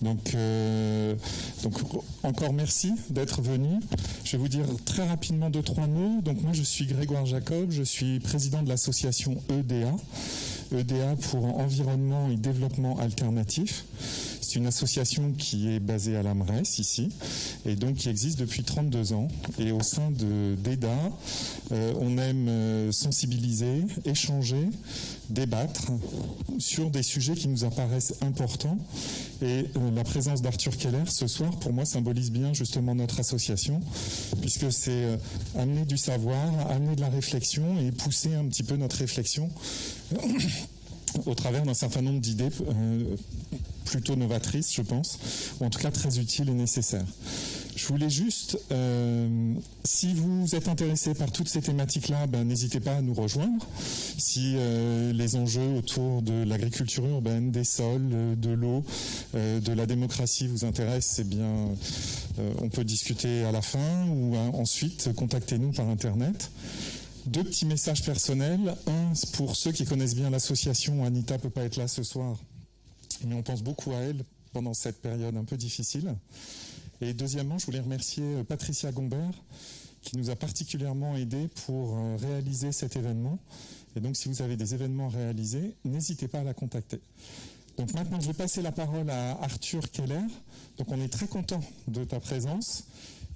Donc encore merci d'être venu. Je vais vous dire très rapidement 2-3 mots. Donc moi je suis Grégoire Jacob, je suis président de l'association EDA. EDA pour Environnement et Développement Alternatif. C'est une association qui est basée à la Mresse, ici, et donc qui existe depuis 32 ans. Et au sein d'EDA, on aime sensibiliser, échanger, débattre sur des sujets qui nous apparaissent importants. Et la présence d'Arthur Keller ce soir, pour moi, symbolise bien justement notre association, puisque c'est amener du savoir, amener de la réflexion et pousser un petit peu notre réflexion au travers d'un certain nombre d'idées plutôt novatrices, je pense, ou en tout cas très utiles et nécessaires. Je voulais juste, si vous êtes intéressé par toutes ces thématiques-là, n'hésitez pas à nous rejoindre. Si les enjeux autour de l'agriculture urbaine, des sols, de l'eau, de la démocratie vous intéressent, eh bien, on peut discuter à la fin ou ensuite contactez-nous par Internet. 2 petits messages personnels. Un, pour ceux qui connaissent bien l'association, Anita ne peut pas être là ce soir, mais on pense beaucoup à elle pendant cette période un peu difficile. Et deuxièmement, je voulais remercier Patricia Gombert, qui nous a particulièrement aidés pour réaliser cet événement. Et donc, si vous avez des événements réalisés, n'hésitez pas à la contacter. Donc maintenant, je vais passer la parole à Arthur Keller. Donc on est très content de ta présence.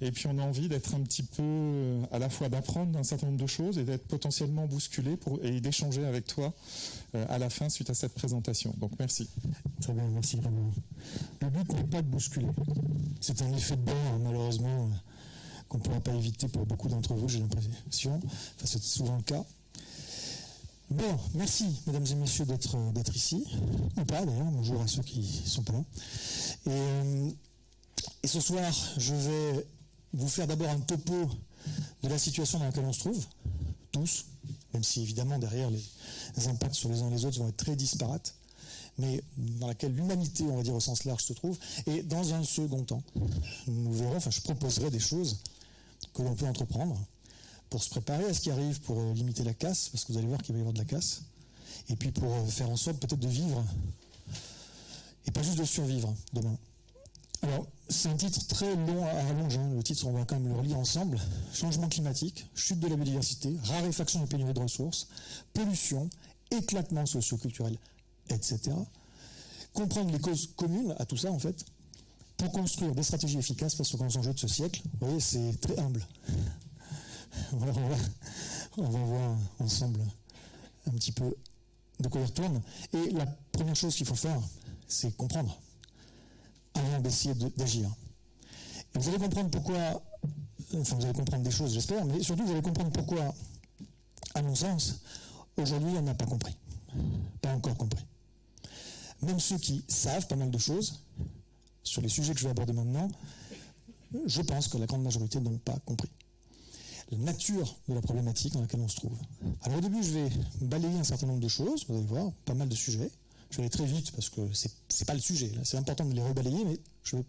Et puis on a envie d'être un petit peu, à la fois d'apprendre un certain nombre de choses et d'être potentiellement bousculé et d'échanger avec toi à la fin suite à cette présentation. Donc merci. Très bien, merci vraiment. Le but n'est pas de bousculer. C'est un effet de bord, malheureusement, qu'on ne pourra pas éviter pour beaucoup d'entre vous, j'ai l'impression. Enfin, c'est souvent le cas. Bon, merci, mesdames et messieurs, d'être ici. Ou pas, d'ailleurs. Bonjour à ceux qui ne sont pas là. Et ce soir, je vais vous faire d'abord un topo de la situation dans laquelle on se trouve, tous, même si évidemment derrière les impacts sur les uns et les autres vont être très disparates, mais dans laquelle l'humanité, on va dire au sens large, se trouve. Et dans un second temps, nous verrons, je proposerai des choses que l'on peut entreprendre pour se préparer à ce qui arrive, pour limiter la casse, parce que vous allez voir qu'il va y avoir de la casse, et puis pour faire en sorte peut-être de vivre, et pas juste de survivre demain. Alors, c'est un titre très long à rallonge, le titre, on va quand même le relire ensemble. Changement climatique, chute de la biodiversité, raréfaction et pénurie de ressources, pollution, éclatement socio-culturel, etc. Comprendre les causes communes à tout ça, en fait, pour construire des stratégies efficaces face aux grands enjeux de ce siècle. Vous voyez, c'est très humble. Voilà, on va voir ensemble un petit peu de quoi il retourne. Et la première chose qu'il faut faire, c'est comprendre avant d'essayer d'agir. Et vous allez comprendre pourquoi, vous allez comprendre des choses, j'espère, mais surtout vous allez comprendre pourquoi, à mon sens, aujourd'hui on n'a pas compris. Pas encore compris. Même ceux qui savent pas mal de choses, sur les sujets que je vais aborder maintenant, je pense que la grande majorité n'ont pas compris la nature de la problématique dans laquelle on se trouve. Alors au début, je vais balayer un certain nombre de choses, vous allez voir, pas mal de sujets. Je vais aller très vite parce que c'est pas le sujet. C'est important de les rebalayer, mais je ne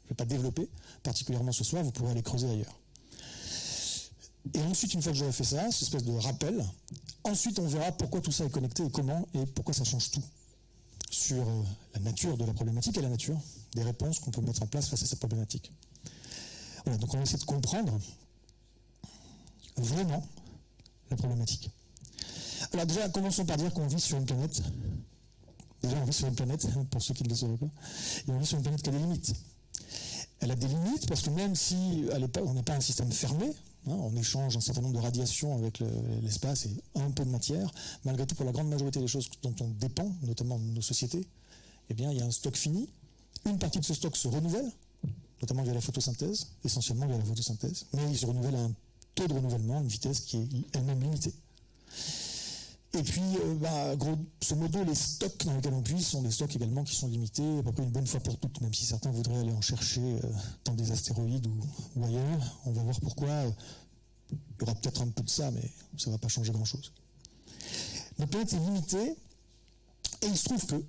vais pas développer, particulièrement ce soir, vous pourrez aller creuser ailleurs. Et ensuite, une fois que j'aurai fait ça, cette espèce de rappel, ensuite on verra pourquoi tout ça est connecté et comment, et pourquoi ça change tout sur la nature de la problématique et la nature des réponses qu'on peut mettre en place face à cette problématique. Voilà, donc on va essayer de comprendre vraiment la problématique. Alors déjà, commençons par dire qu'on vit sur une planète. Déjà, on vit sur une planète, pour ceux qui ne le sauraient pas, et on vit sur une planète qui a des limites. Elle a des limites parce que même si on n'est pas un système fermé, on échange un certain nombre de radiations avec l'espace et un peu de matière, malgré tout, pour la grande majorité des choses dont on dépend, notamment nos sociétés, eh bien, il y a un stock fini. Une partie de ce stock se renouvelle, notamment via la photosynthèse, essentiellement via la photosynthèse, mais il se renouvelle à un taux de renouvellement, une vitesse qui est elle-même limitée. Et puis, grosso modo, les stocks dans lesquels on puise sont des stocks également qui sont limités, à peu près une bonne fois pour toutes, même si certains voudraient aller en chercher dans des astéroïdes ou ailleurs. On va voir pourquoi. Il y aura peut-être un peu de ça, mais ça ne va pas changer grand-chose. Notre planète est limitée, et il se trouve que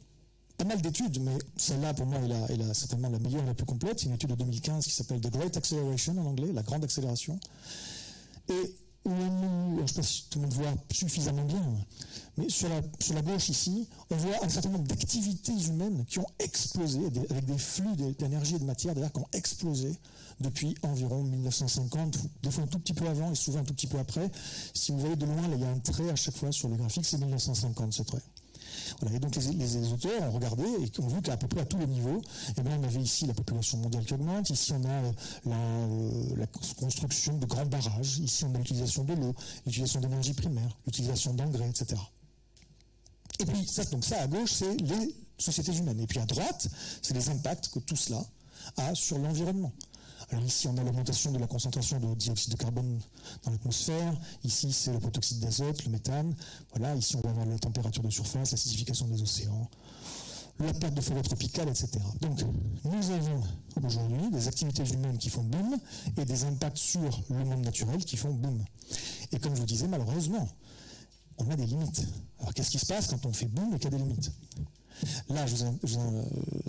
pas mal d'études, mais celle-là, pour moi, est certainement la meilleure, la plus complète. C'est une étude de 2015 qui s'appelle The Great Acceleration en anglais, la grande accélération. Et je ne sais pas si tout le monde voit suffisamment bien, mais sur la gauche ici, on voit un certain nombre d'activités humaines qui ont explosé, avec des flux d'énergie et de matière d'ailleurs qui ont explosé depuis environ 1950, des fois un tout petit peu avant et souvent un tout petit peu après. Si vous voyez de loin, là, il y a un trait à chaque fois sur les graphiques, c'est 1950 ce trait. Voilà, et donc les auteurs ont regardé et ont vu qu'à peu près à tous les niveaux, on avait ici la population mondiale qui augmente, ici on a la construction de grands barrages, ici on a l'utilisation de l'eau, l'utilisation d'énergie primaire, l'utilisation d'engrais, etc. Et puis ça à gauche, c'est les sociétés humaines. Et puis à droite, c'est les impacts que tout cela a sur l'environnement. Alors ici, on a l'augmentation de la concentration de dioxyde de carbone dans l'atmosphère. Ici, c'est le protoxyde d'azote, le méthane. Voilà, ici, on va avoir la température de surface, l'acidification des océans, la perte de forêt tropicale, etc. Donc, nous avons aujourd'hui des activités humaines qui font boom et des impacts sur le monde naturel qui font boom. Et comme je vous disais, malheureusement, on a des limites. Alors, qu'est-ce qui se passe quand on fait boom et qu'il y a des limites ? Là, je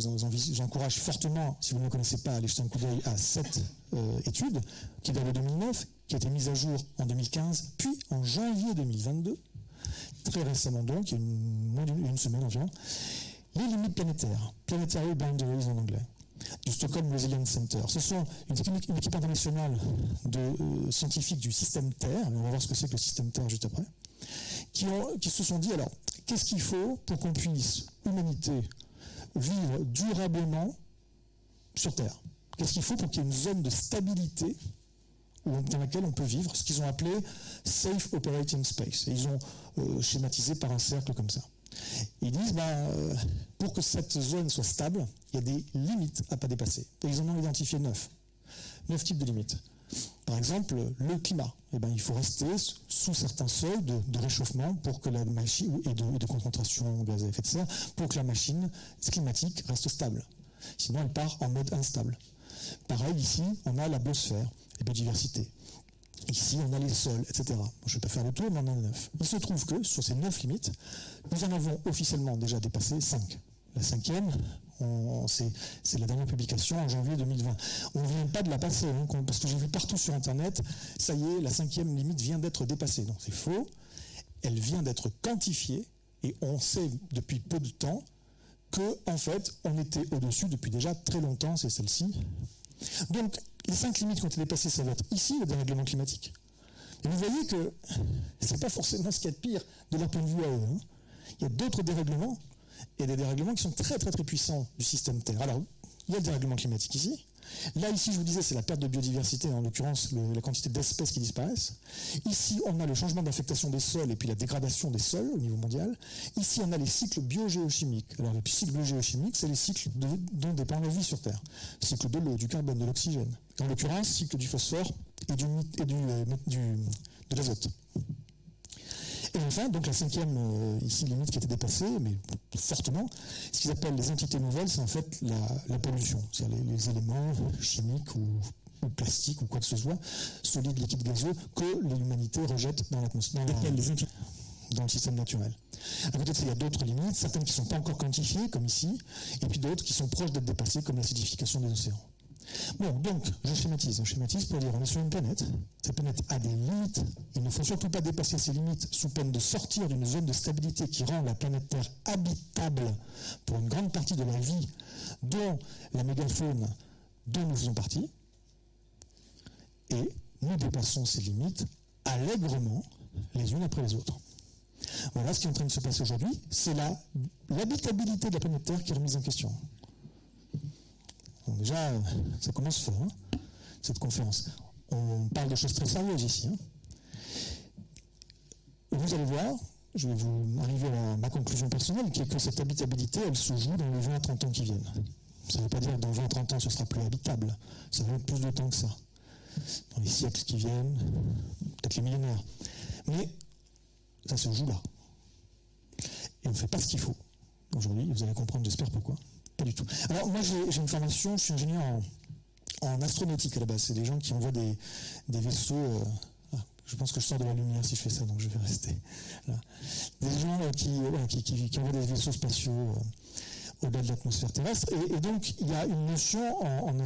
vous encourage fortement, si vous ne me connaissez pas, à aller jeter un coup d'œil à cette étude qui date de 2009, qui a été mise à jour en 2015, puis en janvier 2022, très récemment donc, il y a moins d'une semaine environ, les limites planétaires, Planetary Boundaries en anglais, du Stockholm Resilience Center. Ce sont une équipe internationale de scientifiques du système Terre, et on va voir ce que c'est que le système Terre juste après, qui se sont dit, alors, qu'est-ce qu'il faut pour qu'on puisse, humanité, vivre durablement sur Terre ? Qu'est-ce qu'il faut pour qu'il y ait une zone de stabilité dans laquelle on peut vivre, ce qu'ils ont appelé Safe Operating Space. Et ils ont schématisé par un cercle comme ça. Ils disent, pour que cette zone soit stable, il y a des limites à ne pas dépasser. Et ils en ont identifié 9 types de limites. Par exemple, le climat. Il faut rester sous certains seuils de réchauffement pour que la machine, et de concentration de gaz à effet de serre, pour que la machine climatique reste stable. Sinon, elle part en mode instable. Pareil, ici, on a la biosphère, la biodiversité. Ici, on a les sols, etc. Je ne vais pas faire le tour, mais on en a 9. Il se trouve que, sur ces 9 limites, nous en avons officiellement déjà dépassé 5. La 5e, c'est la dernière publication en janvier 2020. On ne vient pas de la passer, parce que j'ai vu partout sur Internet, ça y est, la 5e limite vient d'être dépassée. Donc c'est faux, elle vient d'être quantifiée, et on sait depuis peu de temps qu'en fait, on était au-dessus depuis déjà très longtemps, c'est celle-ci. Donc, les 5 limites qui ont été dépassées, ça va être ici, le dérèglement climatique. Et vous voyez que c'est pas forcément ce qu'il y a de pire de leur point de vue à eux. Il y a d'autres dérèglements, et des dérèglements qui sont très très très puissants du système Terre. Alors, il y a le dérèglement climatique ici. Là, ici, je vous disais, c'est la perte de biodiversité, en l'occurrence, la quantité d'espèces qui disparaissent. Ici, on a le changement d'affectation des sols et puis la dégradation des sols au niveau mondial. Ici, on a les cycles biogéochimiques. Alors, les cycles biogéochimiques, c'est les cycles dont dépend la vie sur Terre. Cycle de l'eau, du carbone, de l'oxygène. En l'occurrence, cycle du phosphore et de l'azote. Et enfin, donc la 5e, ici, limite qui a été dépassée, mais fortement, ce qu'ils appellent les entités nouvelles, c'est en fait la pollution. C'est-à-dire les éléments chimiques ou plastiques ou quoi que ce soit, solides, liquides, gazeux, que l'humanité rejette dans l'atmosphère, dans le système naturel. À côté de ça, il y a d'autres limites, certaines qui ne sont pas encore quantifiées, comme ici, et puis d'autres qui sont proches d'être dépassées, comme l'acidification des océans. Bon, donc, je schématise pour dire, on est sur une planète, cette planète a des limites, il ne faut surtout pas dépasser ces limites sous peine de sortir d'une zone de stabilité qui rend la planète Terre habitable pour une grande partie de la vie, dont la mégafaune dont nous faisons partie, et nous dépassons ces limites allègrement, les unes après les autres. Voilà ce qui est en train de se passer aujourd'hui, c'est l'habitabilité de la planète Terre qui est remise en question. Bon, déjà, ça commence fort, cette conférence. On parle de choses très sérieuses ici. Vous allez voir, je vais vous arriver à ma conclusion personnelle, qui est que cette habitabilité, elle se joue dans les 20 à 30 ans qui viennent. Ça ne veut pas dire que dans 20 à 30 ans, ce sera plus habitable. Ça va être plus de temps que ça. Dans les siècles qui viennent, peut-être les millénaires. Mais ça se joue là. Et on ne fait pas ce qu'il faut. Aujourd'hui, vous allez comprendre, j'espère pourquoi. Pas du tout. Alors moi j'ai une formation, je suis ingénieur en astronautique à la base. C'est des gens qui envoient des vaisseaux. Je pense que je sors de la lumière si je fais ça, donc je vais rester là. Des gens qui envoient des vaisseaux spatiaux au-delà de l'atmosphère terrestre. Et donc il y a une notion en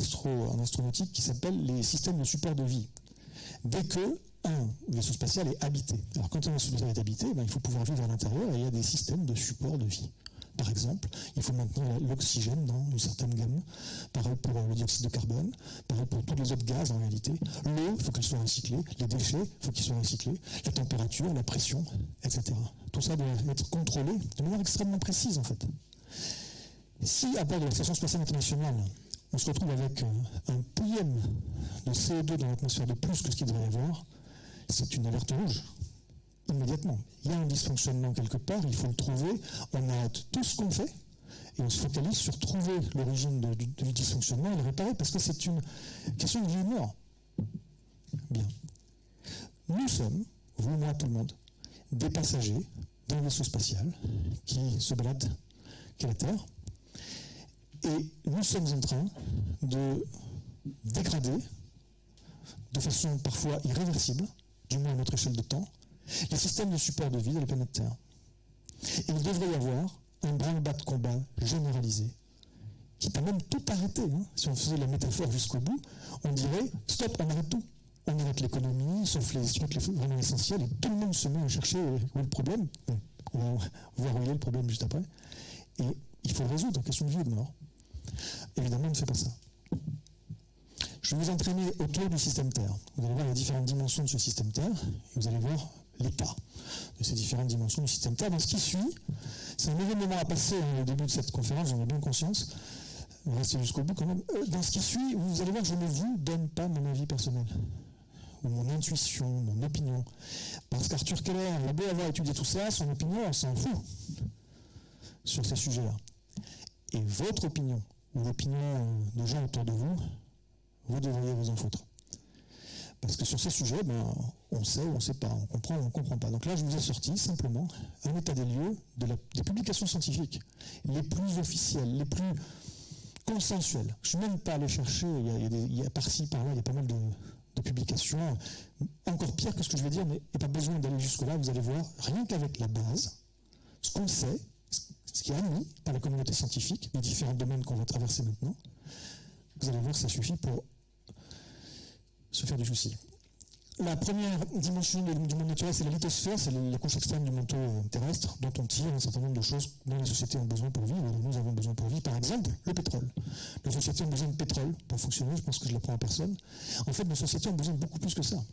astronautique qui s'appelle les systèmes de support de vie. Dès que un vaisseau spatial est habité. Alors quand un vaisseau spatial est habité, il faut pouvoir vivre à l'intérieur et il y a des systèmes de support de vie. Par exemple, il faut maintenir l'oxygène dans une certaine gamme. Pareil pour le dioxyde de carbone, pareil pour tous les autres gaz en réalité. L'eau, il faut qu'elle soit recyclée, les déchets, il faut qu'ils soient recyclés, la température, la pression, etc. Tout ça doit être contrôlé de manière extrêmement précise en fait. Si à bord de la Station spatiale internationale, on se retrouve avec un pouillème de CO2 dans l'atmosphère de plus que ce qu'il devrait y avoir, c'est une alerte rouge. Immédiatement. Il y a un dysfonctionnement quelque part, il faut le trouver, on arrête tout ce qu'on fait et on se focalise sur trouver l'origine du dysfonctionnement et le réparer parce que c'est une question de vie ou de mort. Bien. Nous sommes, vous, moi, tout le monde, des passagers d'un vaisseau spatial qui se balade qu'à la Terre et nous sommes en train de dégrader de façon parfois irréversible, du moins à notre échelle de temps, les systèmes de support de vie de la planète Terre. Et il devrait y avoir un branle-bas de combat généralisé qui peut même tout arrêter. Si on faisait la métaphore jusqu'au bout, on dirait stop, on arrête tout. On arrête l'économie, sauf les trucs vraiment essentiels, et tout le monde se met à chercher où est le problème. On va voir où est le problème juste après. Et il faut le résoudre, question de vie ou de mort. Évidemment, on ne fait pas ça. Je vais vous entraîner autour du système Terre. Vous allez voir les différentes dimensions de ce système Terre, et vous allez voir l'état de ces différentes dimensions du système Terre. Dans ce qui suit, c'est un mauvais moment à passer au début de cette conférence, j'en ai bien conscience. Restez jusqu'au bout quand même. Dans ce qui suit, vous allez voir, je ne vous donne pas mon avis personnel, ou mon intuition, mon opinion. Parce qu'Arthur Keller, il a beau avoir étudié tout ça, son opinion, on s'en fout sur ces sujets-là. Et votre opinion, ou l'opinion de gens autour de vous, vous devriez vous en foutre. Parce que sur ces sujets, on sait ou on ne sait pas, on comprend ou on ne comprend pas. Donc là, je vous ai sorti simplement un état des lieux des publications scientifiques les plus officielles, les plus consensuelles. Je ne suis même pas allé chercher, il y a par-ci, par-là, il y a pas mal de publications, encore pire que ce que je vais dire, mais il n'y a pas besoin d'aller jusque-là, vous allez voir, rien qu'avec la base, ce qu'on sait, ce qui est admis par la communauté scientifique, les différents domaines qu'on va traverser maintenant, vous allez voir, ça suffit pour se faire du souci. La première dimension du monde naturel, c'est la lithosphère, c'est la couche externe du manteau terrestre, dont on tire un certain nombre de choses dont les sociétés ont besoin pour vivre, dont nous avons besoin pour vivre. Par exemple, le pétrole. Les sociétés ont besoin de pétrole pour fonctionner, je pense que je l'apprends à personne. En fait, nos sociétés ont besoin de beaucoup plus que ça.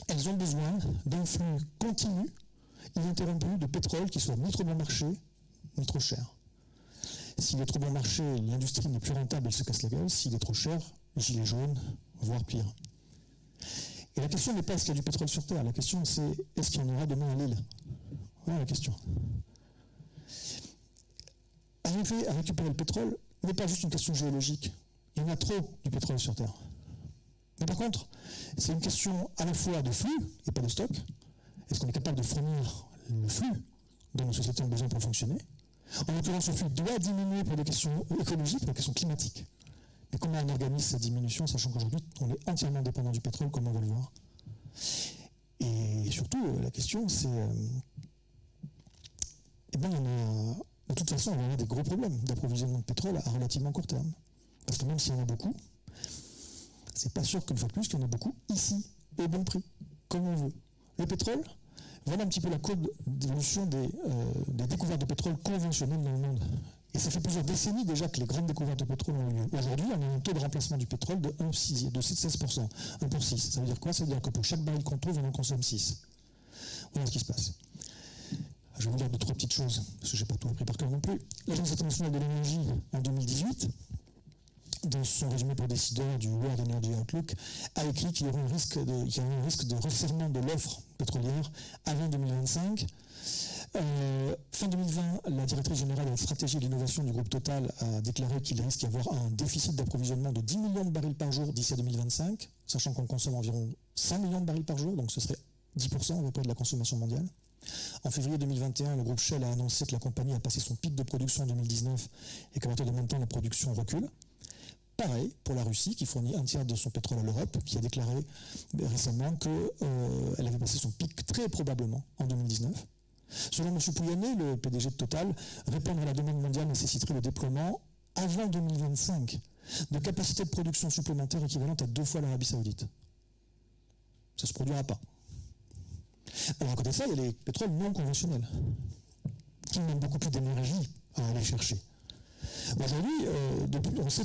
Elles ont besoin d'un flux continu, ininterrompu, de pétrole qui soit ni trop bon marché, ni trop cher. S'il est trop bon marché, l'industrie n'est plus rentable, elle se casse la gueule. S'il est trop cher, gilet jaune, voire pire. Et la question n'est pas est-ce qu'il y a du pétrole sur Terre, la question c'est est-ce qu'il y en aura demain à l'île. Voilà la question. Arriver à récupérer le pétrole n'est pas juste une question géologique. Il y en a trop du pétrole sur Terre. Mais par contre, c'est une question à la fois de flux et pas de stock. Est-ce qu'on est capable de fournir le flux dont nos sociétés ont besoin pour fonctionner? En l'occurrence, le flux doit diminuer pour des questions écologiques, pour des questions climatiques. Mais comment on organise cette diminution, sachant qu'aujourd'hui, on est entièrement dépendant du pétrole, comme on va le voir. Et surtout, la question, c'est... de toute façon, on va avoir des gros problèmes d'approvisionnement de pétrole à relativement court terme. Parce que même s'il y en a beaucoup, c'est pas sûr qu'une fois de plus, qu'il y en a beaucoup ici, au bon prix, comme on veut. Le pétrole, voilà un petit peu la courbe d'évolution des découvertes de pétrole conventionnelles dans le monde. Et ça fait plusieurs décennies déjà que les grandes découvertes de pétrole ont eu lieu. Aujourd'hui, on a un taux de remplacement du pétrole de 16%. 1 pour 6. Ça veut dire quoi? Ça veut dire que pour chaque baril qu'on trouve, on en consomme 6. Voilà ce qui se passe. Je vais vous dire 2-3 petites choses, parce que je n'ai pas tout appris par cœur non plus. L'Agence internationale de l'énergie, en 2018, dans son résumé pour décideurs du World Energy Outlook, a écrit qu'il y aurait un risque de resserrement de l'offre pétrolière avant 2025. Fin 2020, la directrice générale de la stratégie et de l'innovation du groupe Total a déclaré qu'il risque d'y avoir un déficit d'approvisionnement de 10 millions de barils par jour d'ici à 2025, sachant qu'on consomme environ 100 millions de barils par jour, donc ce serait 10% à peu près de la consommation mondiale. En février 2021, le groupe Shell a annoncé que la compagnie a passé son pic de production en 2019 et qu'à partir de maintenant, la production recule. Pareil pour la Russie, qui fournit un tiers de son pétrole à l'Europe, qui a déclaré récemment qu'elle avait passé son pic très probablement en 2019. Selon M. Pouyanné, le PDG de Total, répondre à la demande mondiale nécessiterait le déploiement, avant 2025, de capacités de production supplémentaires équivalentes à 2 fois l'Arabie Saoudite. Ça ne se produira pas. Alors à côté de ça, il y a les pétroles non conventionnels, qui demandent beaucoup plus d'énergie à aller chercher. Aujourd'hui,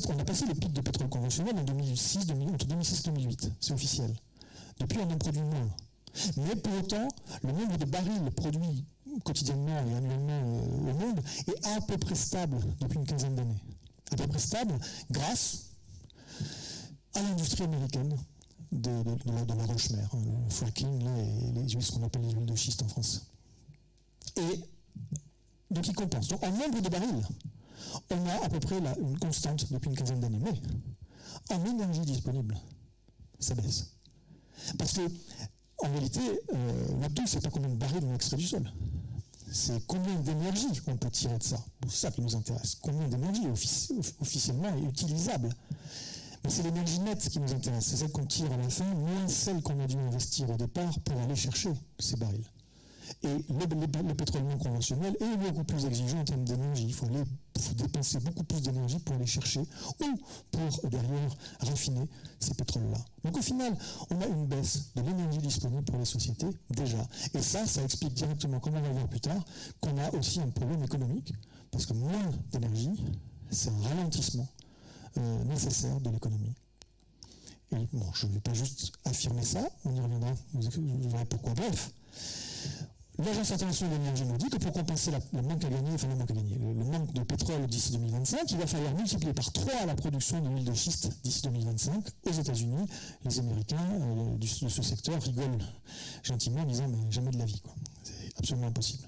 on a passé les pics de pétrole conventionnel en 2006, entre 2006 et 2008, c'est officiel. Depuis, on en produit moins. Mais pour autant, le nombre de barils produits quotidiennement et annuellement au monde est à peu près stable depuis une quinzaine d'années. À peu près stable grâce à l'industrie américaine de la roche-mère, le fracking là, et les huiles, ce qu'on appelle les huiles de schiste en France. Et donc ils compensent. Donc en nombre de barils, on a à peu près une constante depuis une quinzaine d'années. Mais en énergie disponible, ça baisse. Parce que, en réalité, le tout, c'est pas combien de barils on extrait du sol. C'est combien d'énergie on peut tirer de ça. C'est ça qui nous intéresse. Combien d'énergie officiellement est utilisable. Mais c'est l'énergie nette qui nous intéresse. C'est celle qu'on tire à la fin, moins celle qu'on a dû investir au départ pour aller chercher ces barils. Et le pétrole non conventionnel est beaucoup plus exigeant en termes d'énergie. Il faut dépenser beaucoup plus d'énergie pour aller chercher ou pour derrière raffiner ces pétroles-là. Donc au final, on a une baisse de l'énergie disponible pour les sociétés déjà. Et ça explique directement, comme on va voir plus tard, qu'on a aussi un problème économique, parce que moins d'énergie, c'est un ralentissement nécessaire de l'économie. Et bon, je ne vais pas juste affirmer ça, on y reviendra, vous verrez pourquoi. Bref. L'Agence internationale de l'énergie nous dit que pour compenser le manque de pétrole d'ici 2025, il va falloir multiplier par 3 la production de l'huile de schiste d'ici 2025 aux États-Unis. Les Américains de ce secteur rigolent gentiment en disant mais jamais de la vie, quoi. C'est absolument impossible.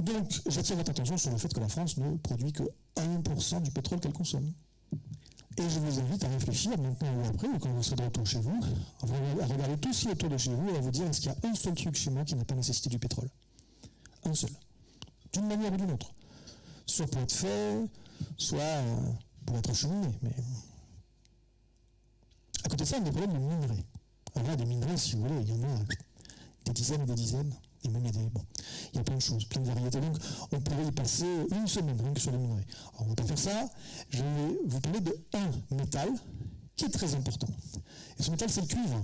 Donc j'attire votre attention sur le fait que la France ne produit que 1% du pétrole qu'elle consomme. Et je vous invite à réfléchir maintenant ou après, ou quand vous serez de retour chez vous, à regarder tout ce qui est autour de chez vous et à vous dire est-ce qu'il y a un seul truc chez moi qui n'a pas nécessité du pétrole. Un seul. D'une manière ou d'une autre. Soit pour être fait, soit pour être acheminé. Mais à côté de ça, on a des problèmes de minerais. Alors là, des minerais, si vous voulez, il y en a des dizaines et des dizaines. Et même il y a plein de choses, plein de variétés. Donc, on pourrait y passer une semaine rien que sur les minerais. Alors, on ne va pas faire ça. Je vais vous parler de un métal qui est très important. Et ce métal, c'est le cuivre.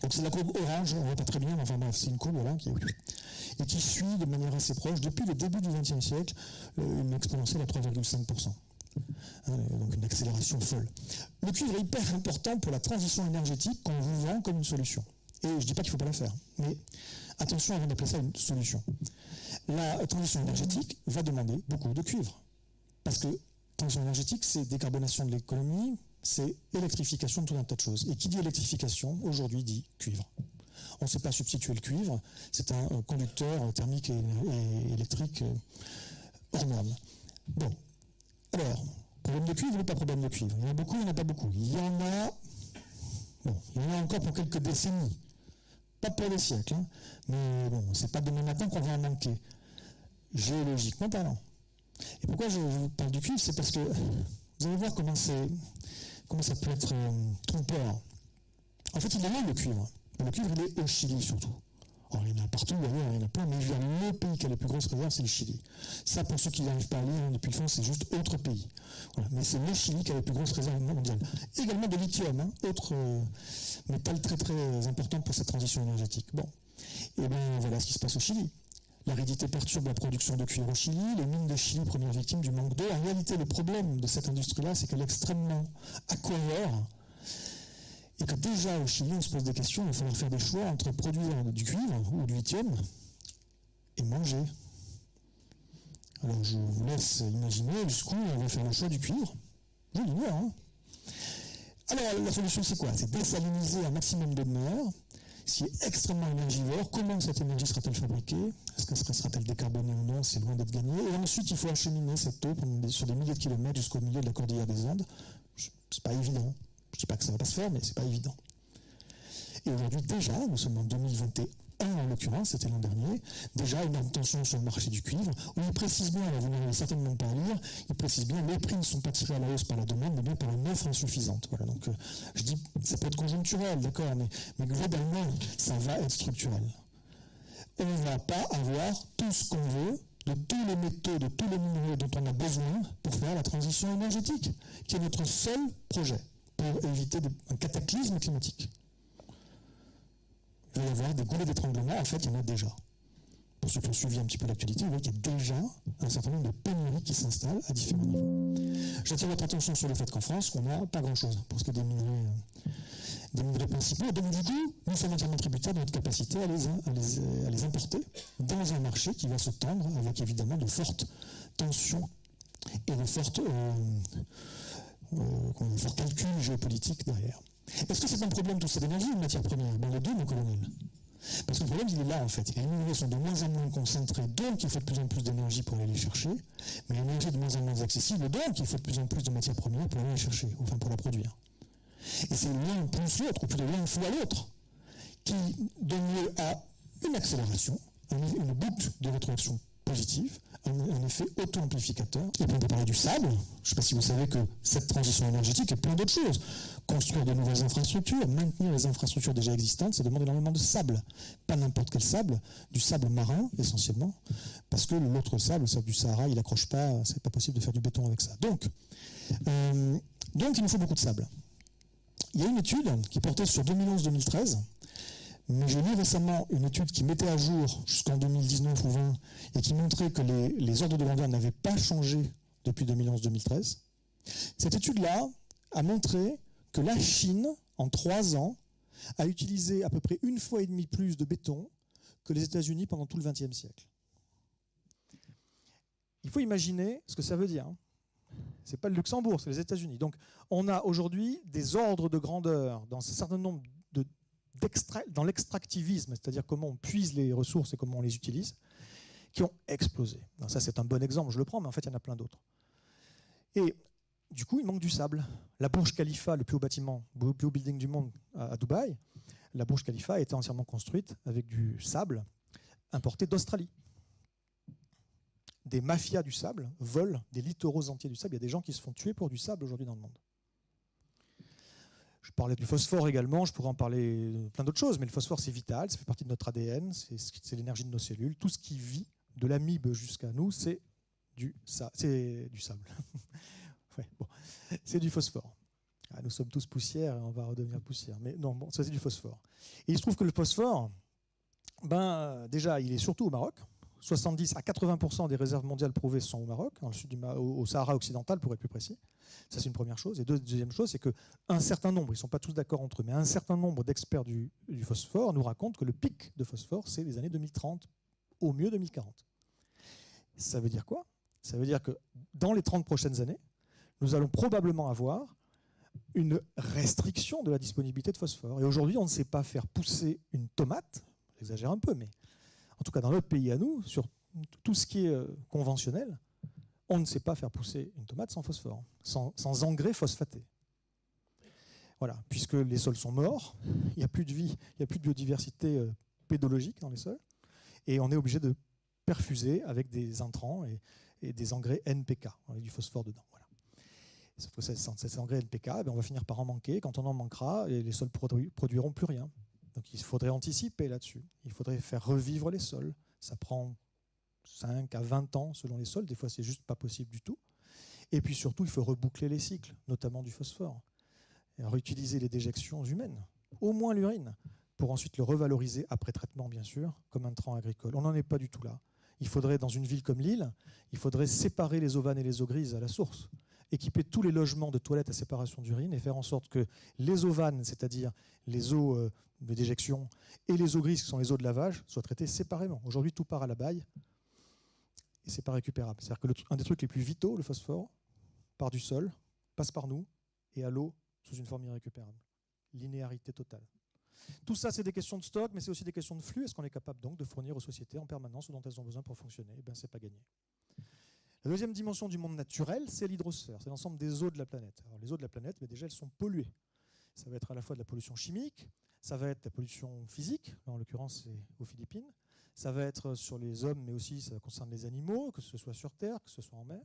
Donc, c'est la courbe orange, on ne voit pas très bien, mais enfin bref, c'est une courbe là et qui suit de manière assez proche, depuis le début du XXe siècle, une exponentielle à 3,5%. Donc, une accélération folle. Le cuivre est hyper important pour la transition énergétique qu'on vous vend comme une solution. Et je ne dis pas qu'il ne faut pas la faire, mais attention avant d'appeler ça une solution. La transition énergétique va demander beaucoup de cuivre. Parce que transition énergétique, c'est décarbonation de l'économie, c'est électrification de tout un tas de choses. Et qui dit électrification, aujourd'hui dit cuivre. On ne sait pas substituer le cuivre, c'est un conducteur thermique et électrique hors norme. Bon, alors, problème de cuivre ou pas problème de cuivre? Il y en a beaucoup, il n'y en a pas beaucoup. Il y en a encore pour quelques décennies. Pas pour des siècles, hein. Mais bon, c'est pas demain matin qu'on va en manquer, géologiquement parlant. Et pourquoi je vous parle du cuivre, c'est parce que vous allez voir comment ça peut être trompeur. En fait, il est là le cuivre. Mais le cuivre, il est au Chili surtout. Alors, il y en a partout, il y en a plein, mais le pays qui a les plus grosses réserves, c'est le Chili. Ça, pour ceux qui n'arrivent pas à lire depuis le fond, c'est juste autre pays. Voilà. Mais c'est le Chili qui a les plus grosses réserves mondiales. Également de lithium, hein, autre métal très très important pour cette transition énergétique. Bon, et bien voilà ce qui se passe au Chili. L'aridité perturbe la production de cuivre au Chili, les mines de Chili, première victime du manque d'eau. En réalité, le problème de cette industrie-là, c'est qu'elle est extrêmement aquavore. Et que déjà au Chili, on se pose des questions, il va falloir faire des choix entre produire du cuivre ou du lithium et manger. Alors je vous laisse imaginer jusqu'où on va faire le choix du cuivre. Je l'ignore. Hein. Alors la solution c'est quoi? C'est désaliniser un maximum d'eau de mer, ce qui est extrêmement énergivore. Comment cette énergie sera-t-elle fabriquée? Est-ce que sera-t-elle décarbonée ou non? C'est loin d'être gagné. Et ensuite il faut acheminer cette eau sur des milliers de kilomètres jusqu'au milieu de la cordillère des Andes. C'est pas évident. Je ne dis pas que ça ne va pas se faire, mais c'est pas évident. Et aujourd'hui, déjà, nous sommes en 2021 en l'occurrence, c'était l'an dernier, déjà une tension sur le marché du cuivre, où il précise bien, vous n'arrivez certainement pas à lire, il précise bien, les prix ne sont pas tirés à la hausse par la demande, mais bien par une offre insuffisante. Voilà, donc je dis, ça peut être conjoncturel, d'accord, mais globalement, ça va être structurel. On ne va pas avoir tout ce qu'on veut, de tous les métaux, de tous les minéraux dont on a besoin pour faire la transition énergétique, qui est notre seul projet pour éviter un cataclysme climatique. il va y avoir des goulets d'étranglement. En fait, il y en a déjà. Pour ceux qui ont suivi un petit peu l'actualité, vous voyez qu'il y a déjà un certain nombre de pénuries qui s'installent à différents niveaux. J'attire votre attention sur le fait qu'en France, on n'a pas grand-chose pour ce qui est des minerais principaux. Donc du coup, nous sommes entièrement tributaires de notre capacité à les importer dans un marché qui va se tendre avec évidemment de fortes tensions et de forts calculs géopolitiques derrière. Est-ce que c'est un problème tout ça d'énergie ou de matière première? Ben, les deux, mon colonel. Parce que le problème, il est là, en fait. Les minerais sont de moins en moins concentrés, donc il faut de plus en plus d'énergie pour aller les chercher, mais l'énergie est de moins en moins accessible, donc il faut de plus en plus de matières premières pour aller les chercher, enfin pour la produire. Et c'est l'un plus l'autre, ou plutôt l'un fois l'autre, qui donne lieu à une accélération, une boucle de rétroaction positive, un effet auto-amplificateur. Et puis on peut parler du sable. Je ne sais pas si vous savez que cette transition énergétique et plein d'autres choses. Construire de nouvelles infrastructures, maintenir les infrastructures déjà existantes, ça demande énormément de sable. Pas n'importe quel sable, du sable marin essentiellement, parce que l'autre sable, le sable du Sahara, il n'accroche pas, c'est pas possible de faire du béton avec ça. Donc il nous faut beaucoup de sable. Il y a une étude qui portait sur 2011-2013, mais j'ai lu récemment une étude qui mettait à jour jusqu'en 2019 ou 20 et qui montrait que les ordres de grandeur n'avaient pas changé depuis 2011-2013. Cette étude-là a montré que la Chine, en 3 ans, a utilisé à peu près 1,5 fois plus de béton que les États-Unis pendant tout le XXe siècle. Il faut imaginer ce que ça veut dire. Ce n'est pas le Luxembourg, c'est les États-Unis. Donc on a aujourd'hui des ordres de grandeur dans un certain nombre dans l'extractivisme, c'est-à-dire comment on puise les ressources et comment on les utilise, qui ont explosé. Alors ça, c'est un bon exemple, je le prends, mais en fait, il y en a plein d'autres. Et du coup, il manque du sable. La Burj Khalifa, le plus haut bâtiment, le plus haut building du monde à Dubaï, la Burj Khalifa a été entièrement construite avec du sable importé d'Australie. Des mafias du sable volent des littoraux entiers du sable. Il y a des gens qui se font tuer pour du sable aujourd'hui dans le monde. Je parlais du phosphore également, je pourrais en parler de plein d'autres choses, mais le phosphore c'est vital, ça fait partie de notre ADN, c'est l'énergie de nos cellules. Tout ce qui vit, de l'amibe jusqu'à nous, c'est du sable. Ouais, bon. C'est du phosphore. Ah, nous sommes tous poussière et on va redevenir poussière. Mais non, bon, ça c'est du phosphore. Et il se trouve que le phosphore, déjà, il est surtout au Maroc. 70 à 80% des réserves mondiales prouvées sont au Maroc, dans le sud au Sahara occidental pour être plus précis. Ça c'est une première chose. Et deuxième chose, c'est qu'un certain nombre, ils ne sont pas tous d'accord entre eux, mais un certain nombre d'experts du phosphore nous racontent que le pic de phosphore, c'est les années 2030, au mieux 2040. Ça veut dire quoi? Ça veut dire que dans les 30 prochaines années, nous allons probablement avoir une restriction de la disponibilité de phosphore. Et aujourd'hui, on ne sait pas faire pousser une tomate, j'exagère un peu, mais en tout cas dans notre pays à nous, sur tout ce qui est conventionnel, on ne sait pas faire pousser une tomate sans phosphore, sans engrais phosphaté. Voilà, puisque les sols sont morts, il n'y a plus de vie, il n'y a plus de biodiversité pédologique dans les sols, et on est obligé de perfuser avec des intrants et des engrais NPK, avec du phosphore dedans. Voilà. Sauf que ces engrais NPK, on va finir par en manquer. Quand on en manquera, les sols produiront plus rien. Donc il faudrait anticiper là-dessus. Il faudrait faire revivre les sols. Ça prend 5 à 20 ans selon les sols. Des fois, c'est juste pas possible du tout. Et puis surtout, il faut reboucler les cycles, notamment du phosphore. Et réutiliser les déjections humaines, au moins l'urine, pour ensuite le revaloriser, après traitement bien sûr, comme un intrant agricole. On n'en est pas du tout là. Il faudrait, dans une ville comme Lille, il faudrait séparer les eaux vannes et les eaux grises à la source, équiper tous les logements de toilettes à séparation d'urine et faire en sorte que les eaux vannes, c'est-à-dire les eaux de déjection, et les eaux grises, qui sont les eaux de lavage, soient traitées séparément. Aujourd'hui, tout part à la baille et c'est pas récupérable. C'est-à-dire que un des trucs les plus vitaux, le phosphore, part du sol, passe par nous et à l'eau sous une forme irrécupérable. Linéarité totale. Tout ça, c'est des questions de stock, mais c'est aussi des questions de flux. Est-ce qu'on est capable donc de fournir aux sociétés en permanence ce dont elles ont besoin pour fonctionner? Eh bien, c'est pas gagné. La deuxième dimension du monde naturel, c'est l'hydrosphère. C'est l'ensemble des eaux de la planète. Alors, les eaux de la planète, mais déjà, elles sont polluées. Ça va être à la fois de la pollution chimique, ça va être de la pollution physique, en l'occurrence, c'est aux Philippines. Ça va être sur les hommes, mais aussi ça concerne les animaux, que ce soit sur Terre, que ce soit en mer.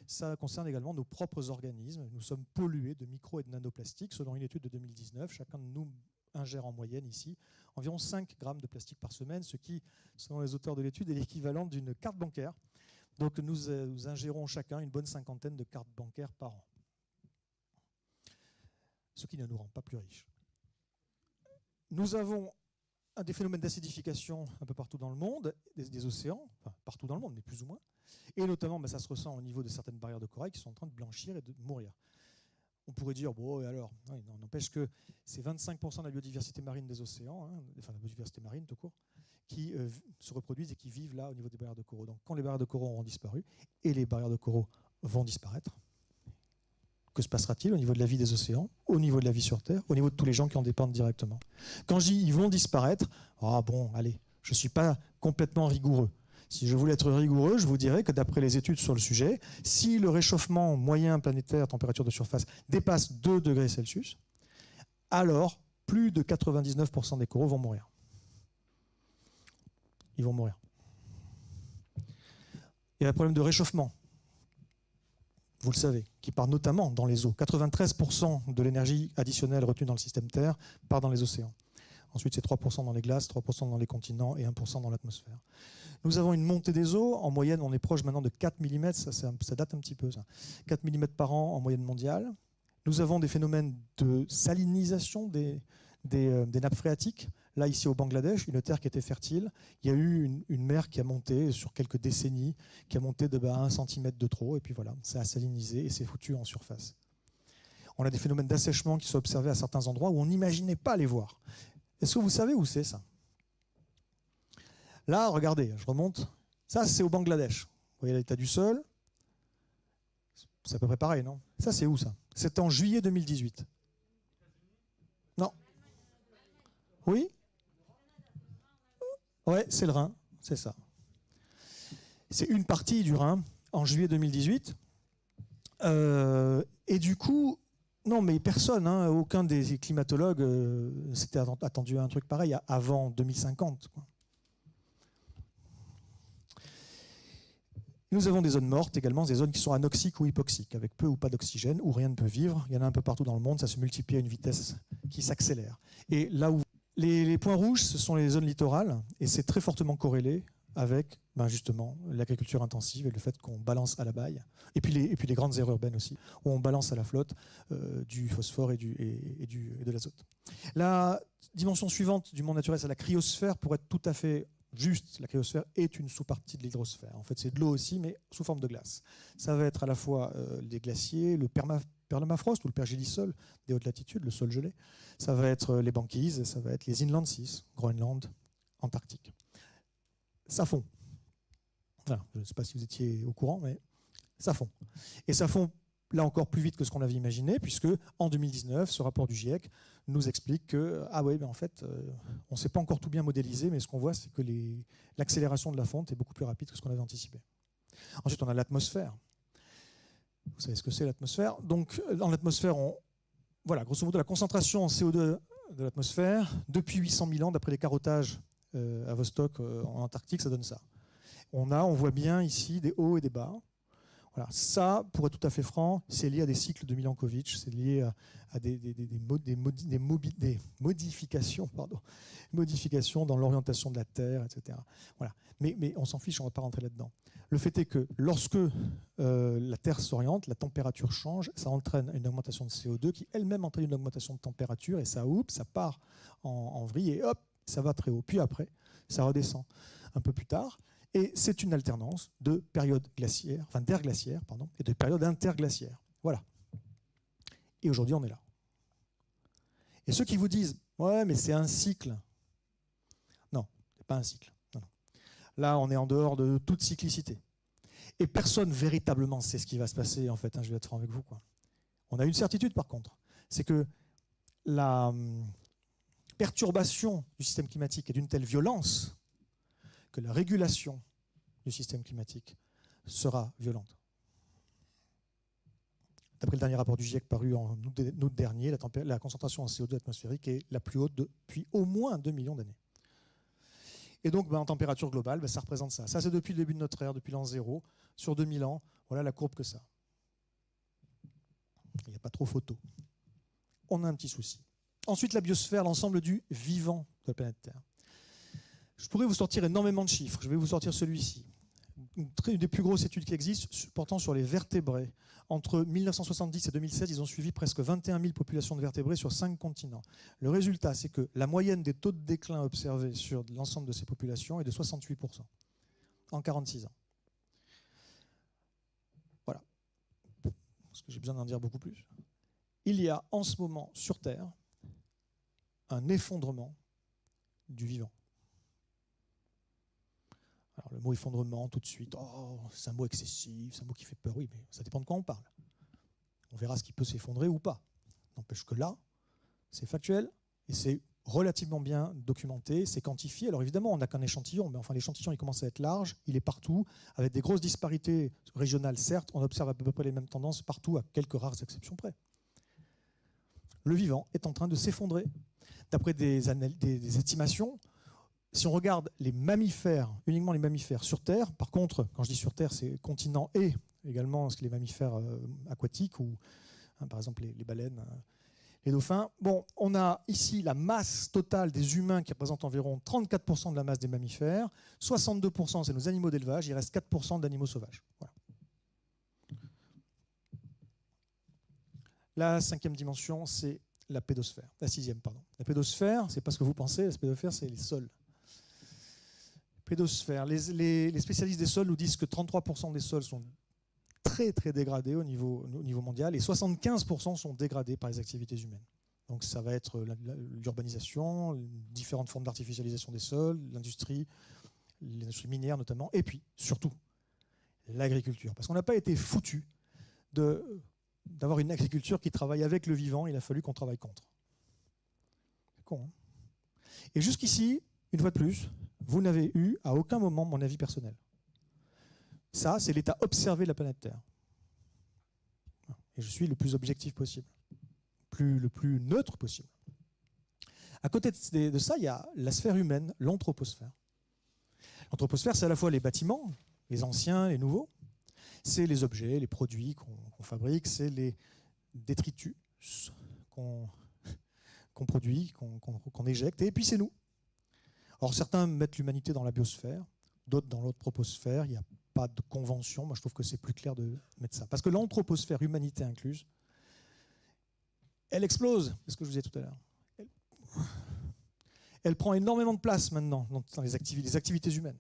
Ça concerne également nos propres organismes. Nous sommes pollués de micro et de nanoplastiques. Selon une étude de 2019, chacun de nous ingère en moyenne ici environ 5 grammes de plastique par semaine, ce qui, selon les auteurs de l'étude, est l'équivalent d'une carte bancaire. Donc nous ingérons chacun une bonne 50aine de cartes bancaires par an. Ce qui ne nous rend pas plus riches. Nous avons des phénomènes d'acidification un peu partout dans le monde, des océans, enfin partout dans le monde, mais plus ou moins. Et notamment, ça se ressent au niveau de certaines barrières de corail qui sont en train de blanchir et de mourir. On pourrait dire, bon, et alors, oui, non, n'empêche que c'est 25% de la biodiversité marine des océans, enfin la biodiversité marine tout court, qui se reproduisent et qui vivent là au niveau des barrières de coraux. Donc quand les barrières de coraux auront disparu, et les barrières de coraux vont disparaître, que se passera-t-il au niveau de la vie des océans, au niveau de la vie sur Terre, au niveau de tous les gens qui en dépendent directement? Quand je dis ils vont disparaître, ah bon, allez, je ne suis pas complètement rigoureux. Si je voulais être rigoureux, je vous dirais que d'après les études sur le sujet, si le réchauffement moyen planétaire, température de surface, dépasse 2 degrés Celsius, alors plus de 99% des coraux vont mourir. Ils vont mourir. Il y a un problème de réchauffement. Vous le savez, qui part notamment dans les eaux. 93% de l'énergie additionnelle retenue dans le système Terre part dans les océans. Ensuite, c'est 3% dans les glaces, 3% dans les continents et 1% dans l'atmosphère. Nous avons une montée des eaux. En moyenne, on est proche maintenant de 4 mm. Ça date un petit peu, ça. 4 mm par an en moyenne mondiale. Nous avons des phénomènes de salinisation des nappes phréatiques. Là, ici au Bangladesh, une terre qui était fertile, il y a eu une mer qui a monté sur quelques décennies, qui a monté de 1 cm de trop, et puis voilà, ça a salinisé et c'est foutu en surface. On a des phénomènes d'assèchement qui sont observés à certains endroits où on n'imaginait pas les voir. Est-ce que vous savez où c'est ça? Là, regardez, je remonte. Ça, c'est au Bangladesh. Vous voyez l'état du sol? C'est à peu près pareil, non? Ça, c'est où ça? C'était en juillet 2018. Non. Oui? Ouais, c'est le Rhin, c'est ça. C'est une partie du Rhin en juillet 2018. Et du coup, non, mais personne, aucun des climatologues s'était attendu à un truc pareil avant 2050. Quoi. Nous avons des zones mortes également, des zones qui sont anoxiques ou hypoxiques, avec peu ou pas d'oxygène, où rien ne peut vivre. Il y en a un peu partout dans le monde, ça se multiplie à une vitesse qui s'accélère. Et là où les points rouges, ce sont les zones littorales, et c'est très fortement corrélé avec justement l'agriculture intensive et le fait qu'on balance à la baille, et puis les grandes aires urbaines aussi, où on balance à la flotte du phosphore et de l'azote. La dimension suivante du monde naturel, c'est la cryosphère. Pour être tout à fait juste, la cryosphère est une sous-partie de l'hydrosphère. En fait, c'est de l'eau aussi, mais sous forme de glace. Ça va être à la fois les glaciers, le permafrost ou le pergélisol des hautes latitudes, le sol gelé. Ça va être les banquises, ça va être les inland seas, Groenland, Antarctique. Ça fond. Enfin, je ne sais pas si vous étiez au courant, mais ça fond. Et ça fond là encore plus vite que ce qu'on avait imaginé, puisque en 2019, ce rapport du GIEC nous explique que en fait, on ne s'est pas encore tout bien modélisé, mais ce qu'on voit, c'est que l'accélération de la fonte est beaucoup plus rapide que ce qu'on avait anticipé. Ensuite, on a l'atmosphère. Vous savez ce que c'est l'atmosphère. Donc, dans l'atmosphère, voilà, grosso modo, la concentration en CO2 de l'atmosphère, depuis 800 000 ans, d'après les carottages à Vostok, en Antarctique, ça donne ça. On voit bien ici des hauts et des bas. Voilà. Ça, pour être tout à fait franc, c'est lié à des cycles de Milankovitch, c'est lié à des modifications dans l'orientation de la Terre, etc. Voilà. Mais on s'en fiche, on ne va pas rentrer là-dedans. Le fait est que lorsque la Terre s'oriente, la température change, ça entraîne une augmentation de CO2 qui elle-même entraîne une augmentation de température, et ça part en vrille et hop, ça va très haut. Puis après, ça redescend un peu plus tard. Et c'est une alternance de périodes glaciaires, enfin d'aires glaciaires, et de périodes interglaciaires. Voilà. Et aujourd'hui, on est là. Et ceux qui vous disent « Ouais, mais c'est un cycle », non, ce n'est pas un cycle. Non. Là, on est en dehors de toute cyclicité. Et personne véritablement sait ce qui va se passer, en fait. Je vais être franc avec vous. On a une certitude, par contre. C'est que la perturbation du système climatique est d'une telle violence que la régulation du système climatique sera violente. D'après le dernier rapport du GIEC paru en août dernier, la concentration en CO2 atmosphérique est la plus haute depuis au moins 2 millions d'années. Et donc, en température globale, ça représente ça. Ça, c'est depuis le début de notre ère, depuis l'an 0. Sur 2000 ans, voilà la courbe que ça. Il n'y a pas trop photo. On a un petit souci. Ensuite, la biosphère, l'ensemble du vivant de la planète Terre. Je pourrais vous sortir énormément de chiffres. Je vais vous sortir celui-ci. une des plus grosses études qui existent portant sur les vertébrés. Entre 1970 et 2016, ils ont suivi presque 21 000 populations de vertébrés sur 5 continents. Le résultat, c'est que la moyenne des taux de déclin observés sur l'ensemble de ces populations est de 68% en 46 ans. Voilà. Parce que j'ai besoin d'en dire beaucoup plus. Il y a en ce moment sur Terre un effondrement du vivant. Alors le mot effondrement, tout de suite, oh, c'est un mot excessif, c'est un mot qui fait peur. Oui, mais ça dépend de quoi on parle. On verra ce qui peut s'effondrer ou pas. N'empêche que là, c'est factuel et c'est relativement bien documenté, c'est quantifié. Alors évidemment, on n'a qu'un échantillon, mais enfin l'échantillon il commence à être large, il est partout, avec des grosses disparités régionales, certes, on observe à peu près les mêmes tendances partout, à quelques rares exceptions près. Le vivant est en train de s'effondrer. D'après des estimations, si on regarde les mammifères, uniquement les mammifères sur Terre, par contre, quand je dis sur Terre, c'est continent et également les mammifères aquatiques, ou par exemple les baleines, les dauphins. Bon, on a ici la masse totale des humains qui représente environ 34% de la masse des mammifères, 62% c'est nos animaux d'élevage, il reste 4% d'animaux sauvages. Voilà. La 5e dimension, c'est la pédosphère. La 6e, pardon. La pédosphère, c'est pas ce que vous pensez, la pédosphère, c'est les sols. Pédosphère. Les spécialistes des sols nous disent que 33% des sols sont très très dégradés au niveau mondial et 75% sont dégradés par les activités humaines. Donc ça va être l'urbanisation, différentes formes d'artificialisation des sols, l'industrie minière notamment, et puis surtout l'agriculture. Parce qu'on n'a pas été foutu d'avoir une agriculture qui travaille avec le vivant, il a fallu qu'on travaille contre. C'est con, hein ? Et jusqu'ici, une fois de plus, vous n'avez eu à aucun moment mon avis personnel. Ça, c'est l'état observé de la planète Terre. Et je suis le plus objectif possible, le plus neutre possible. À côté de ça, il y a la sphère humaine, l'anthroposphère. L'anthroposphère, c'est à la fois les bâtiments, les anciens, les nouveaux, c'est les objets, les produits qu'on fabrique, c'est les détritus qu'on produit, qu'on éjecte, et puis c'est nous. Alors certains mettent l'humanité dans la biosphère, d'autres dans l'anthroposphère, il n'y a pas de convention, moi je trouve que c'est plus clair de mettre ça. Parce que l'anthroposphère, humanité incluse, elle explose, c'est ce que je vous disais tout à l'heure. Elle prend énormément de place maintenant dans les activités humaines.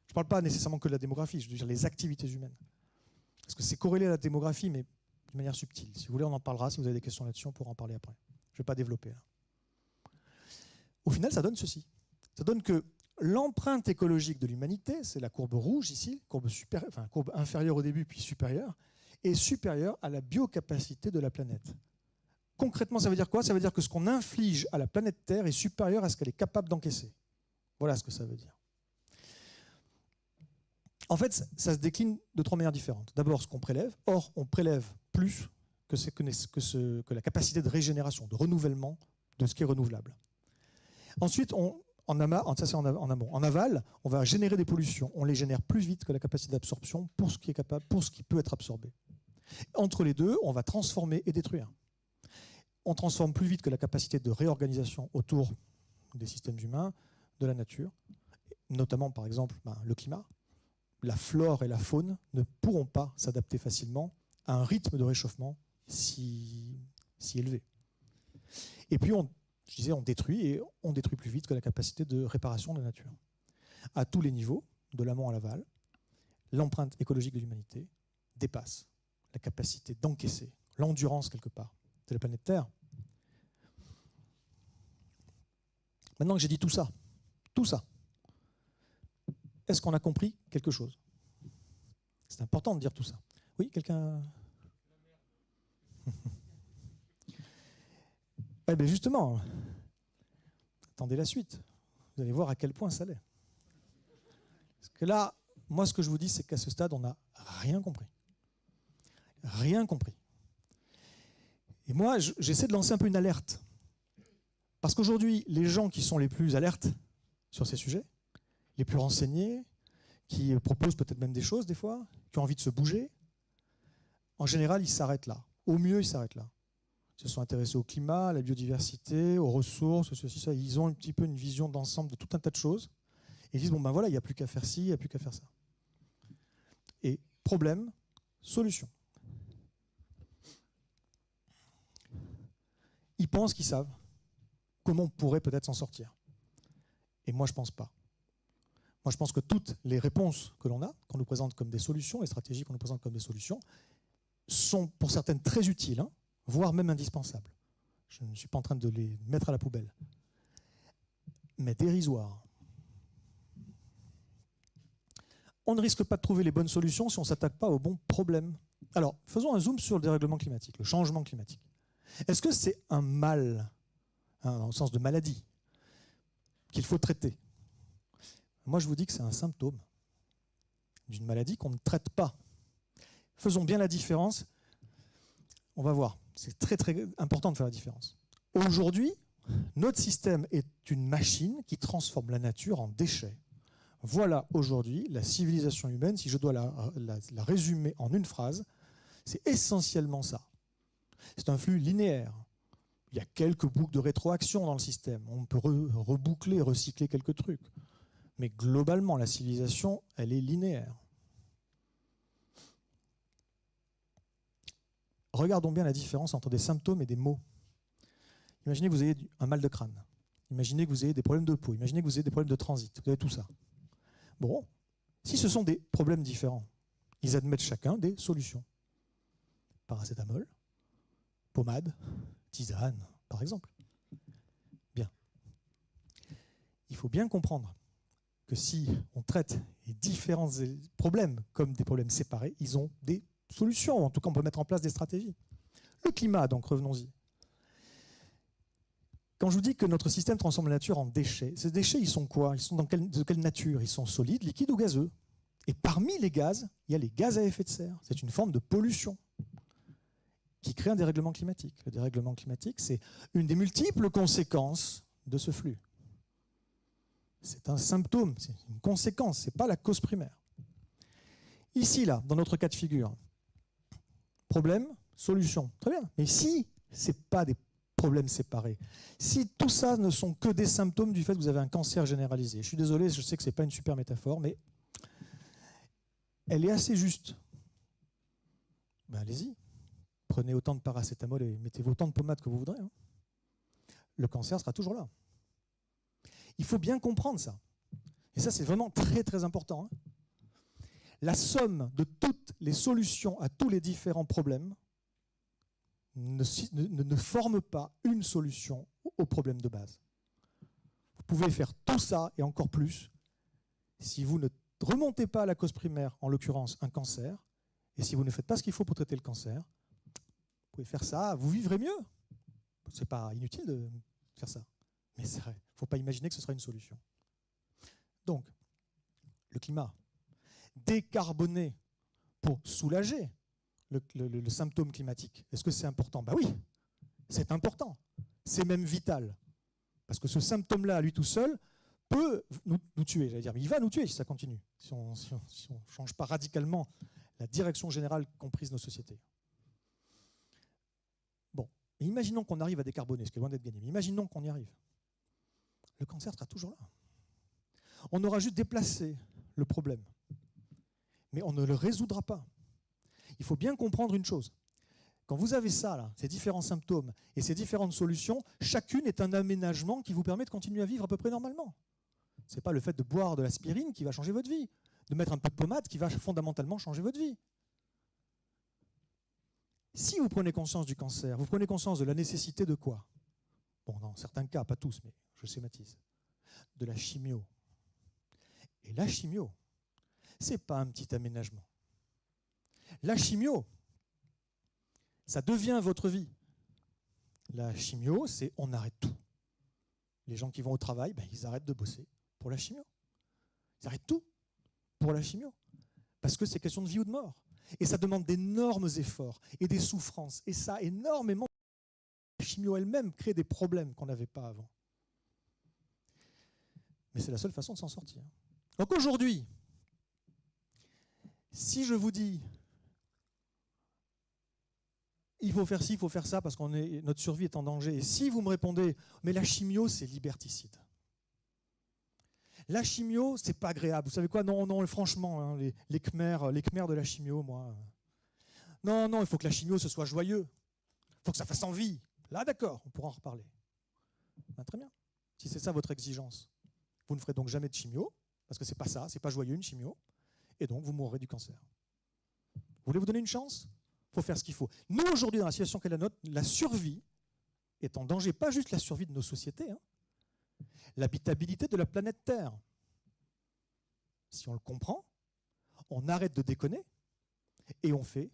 Je ne parle pas nécessairement que de la démographie, je veux dire les activités humaines. Parce que c'est corrélé à la démographie, mais de manière subtile. Si vous voulez, on en parlera. Si vous avez des questions là-dessus, on pourra en parler après. Je ne vais pas développer là. Au final, ça donne ceci. Ça donne que l'empreinte écologique de l'humanité, c'est la courbe rouge ici, courbe inférieure au début puis supérieure, est supérieure à la biocapacité de la planète. Concrètement, ça veut dire quoi? Ça veut dire que ce qu'on inflige à la planète Terre est supérieur à ce qu'elle est capable d'encaisser. Voilà ce que ça veut dire. En fait, ça se décline de 3 manières différentes. D'abord, ce qu'on prélève. Or, on prélève plus que la capacité de régénération, de renouvellement de ce qui est renouvelable. Ensuite, ça c'est en amont. En aval, on va générer des pollutions. On les génère plus vite que la capacité d'absorption pour ce qui peut être absorbé. Entre les deux, on va transformer et détruire. On transforme plus vite que la capacité de réorganisation autour des systèmes humains, de la nature, notamment par exemple le climat. La flore et la faune ne pourront pas s'adapter facilement à un rythme de réchauffement si élevé. Et puis, on détruit, et on détruit plus vite que la capacité de réparation de la nature. À tous les niveaux, de l'amont à l'aval, l'empreinte écologique de l'humanité dépasse la capacité d'encaisser, l'endurance quelque part, de la planète Terre. Maintenant que j'ai dit tout ça, est-ce qu'on a compris quelque chose? C'est important de dire tout ça. Oui, quelqu'un? Eh bien justement, attendez la suite. Vous allez voir à quel point ça l'est. Parce que là, moi ce que je vous dis, c'est qu'à ce stade, on n'a rien compris. Rien compris. Et moi, j'essaie de lancer un peu une alerte. Parce qu'aujourd'hui, les gens qui sont les plus alertes sur ces sujets, les plus renseignés, qui proposent peut-être même des choses des fois, qui ont envie de se bouger, en général, ils s'arrêtent là. Au mieux, ils s'arrêtent là. Ils se sont intéressés au climat, à la biodiversité, aux ressources, ceci, ça. Ils ont un petit peu une vision d'ensemble de tout un tas de choses. Et ils disent, bon ben voilà, il n'y a plus qu'à faire ci, il n'y a plus qu'à faire ça. problème, solution. Ils pensent qu'ils savent comment on pourrait peut-être s'en sortir. Et moi, je ne pense pas. Moi, je pense que toutes les réponses que l'on a, qu'on nous présente comme des solutions, les stratégies qu'on nous présente comme des solutions, sont pour certaines très utiles, hein, voire même indispensables. Je ne suis pas en train de les mettre à la poubelle. Mais dérisoires. On ne risque pas de trouver les bonnes solutions si on ne s'attaque pas aux bons problèmes. Alors, faisons un zoom sur le dérèglement climatique, le changement climatique. Est-ce que c'est un mal, hein, dans le sens de maladie, qu'il faut traiter? Moi, je vous dis que c'est un symptôme d'une maladie qu'on ne traite pas. Faisons bien la différence. On va voir. C'est très, très important de faire la différence. Aujourd'hui, notre système est une machine qui transforme la nature en déchets. Voilà aujourd'hui la civilisation humaine. Si je dois la résumer en une phrase, c'est essentiellement ça. C'est un flux linéaire. Il y a quelques boucles de rétroaction dans le système. On peut reboucler, recycler quelques trucs. Mais globalement, la civilisation, elle est linéaire. Regardons bien la différence entre des symptômes et des maux. Imaginez que vous ayez un mal de crâne. Imaginez que vous ayez des problèmes de peau. Imaginez que vous ayez des problèmes de transit. Vous avez tout ça. Bon, si ce sont des problèmes différents, ils admettent chacun des solutions. Paracétamol, pommade, tisane, par exemple. Bien. Il faut bien comprendre que si on traite les différents problèmes comme des problèmes séparés, ils ont des solutions. En tout cas, on peut mettre en place des stratégies. Le climat, donc, revenons-y. Quand je vous dis que notre système transforme la nature en déchets, ces déchets, ils sont quoi? Ils sont de quelle nature? Ils sont solides, liquides ou gazeux? Et parmi les gaz, il y a les gaz à effet de serre. C'est une forme de pollution qui crée un dérèglement climatique. Le dérèglement climatique, c'est une des multiples conséquences de ce flux. C'est un symptôme, c'est une conséquence, ce n'est pas la cause primaire. Ici, là, dans notre cas de figure, problème, solution. Très bien. Mais si ce n'est pas des problèmes séparés, si tout ça ne sont que des symptômes du fait que vous avez un cancer généralisé, je suis désolé, je sais que ce n'est pas une super métaphore, mais elle est assez juste. Ben, allez-y. Prenez autant de paracétamol et mettez-vous autant de pommades que vous voudrez. Hein. Le cancer sera toujours là. Il faut bien comprendre ça. Et ça, c'est vraiment très, très important. Hein. La somme de toutes les solutions à tous les différents problèmes ne forme pas une solution au problème de base. Vous pouvez faire tout ça et encore plus si vous ne remontez pas à la cause primaire, en l'occurrence un cancer, et si vous ne faites pas ce qu'il faut pour traiter le cancer, vous pouvez faire ça, vous vivrez mieux. Ce n'est pas inutile de faire ça. Mais c'est vrai, il ne faut pas imaginer que ce sera une solution. Donc, le climat, décarboner pour soulager le symptôme climatique. Est-ce que c'est important? Ben oui, c'est important. C'est même vital. Parce que ce symptôme-là, à lui tout seul, peut nous tuer. J'allais dire, mais il va nous tuer si ça continue. Si on ne change pas radicalement la direction générale qu'ont prise nos sociétés. Bon, mais imaginons qu'on arrive à décarboner, ce qui est loin d'être gagné. Mais imaginons qu'on y arrive. Le cancer sera toujours là. On aura juste déplacé le problème. Mais on ne le résoudra pas. Il faut bien comprendre une chose. Quand vous avez ça, là, ces différents symptômes et ces différentes solutions, chacune est un aménagement qui vous permet de continuer à vivre à peu près normalement. Ce n'est pas le fait de boire de l'aspirine qui va changer votre vie, de mettre un peu de pommade qui va fondamentalement changer votre vie. Si vous prenez conscience du cancer, vous prenez conscience de la nécessité de quoi? Bon, dans certains cas, pas tous, mais je schématise. De la chimio. Et la chimio, ce n'est pas un petit aménagement. La chimio, ça devient votre vie. La chimio, c'est on arrête tout. Les gens qui vont au travail, ben, ils arrêtent de bosser pour la chimio. Ils arrêtent tout pour la chimio. Parce que c'est question de vie ou de mort. Et ça demande d'énormes efforts et des souffrances. Et ça, énormément. La chimio elle-même crée des problèmes qu'on n'avait pas avant. Mais c'est la seule façon de s'en sortir. Donc aujourd'hui, si je vous dis il faut faire ci, il faut faire ça parce que notre survie est en danger, et si vous me répondez mais la chimio c'est liberticide. La chimio, c'est pas agréable. Vous savez quoi? Non, non, franchement, hein, les Khmers de la chimio, moi. Non, non, il faut que la chimio, ce soit joyeux. Il faut que ça fasse envie. Là, d'accord, on pourra en reparler. Ben, très bien. Si c'est ça votre exigence, vous ne ferez donc jamais de chimio, parce que c'est pas ça, c'est pas joyeux une chimio, et donc vous mourrez du cancer. Vous voulez vous donner une chance? Il faut faire ce qu'il faut. Nous, aujourd'hui, dans la situation qu'est la nôtre, la survie est en danger, pas juste la survie de nos sociétés, hein, l'habitabilité de la planète Terre. Si on le comprend, on arrête de déconner et on fait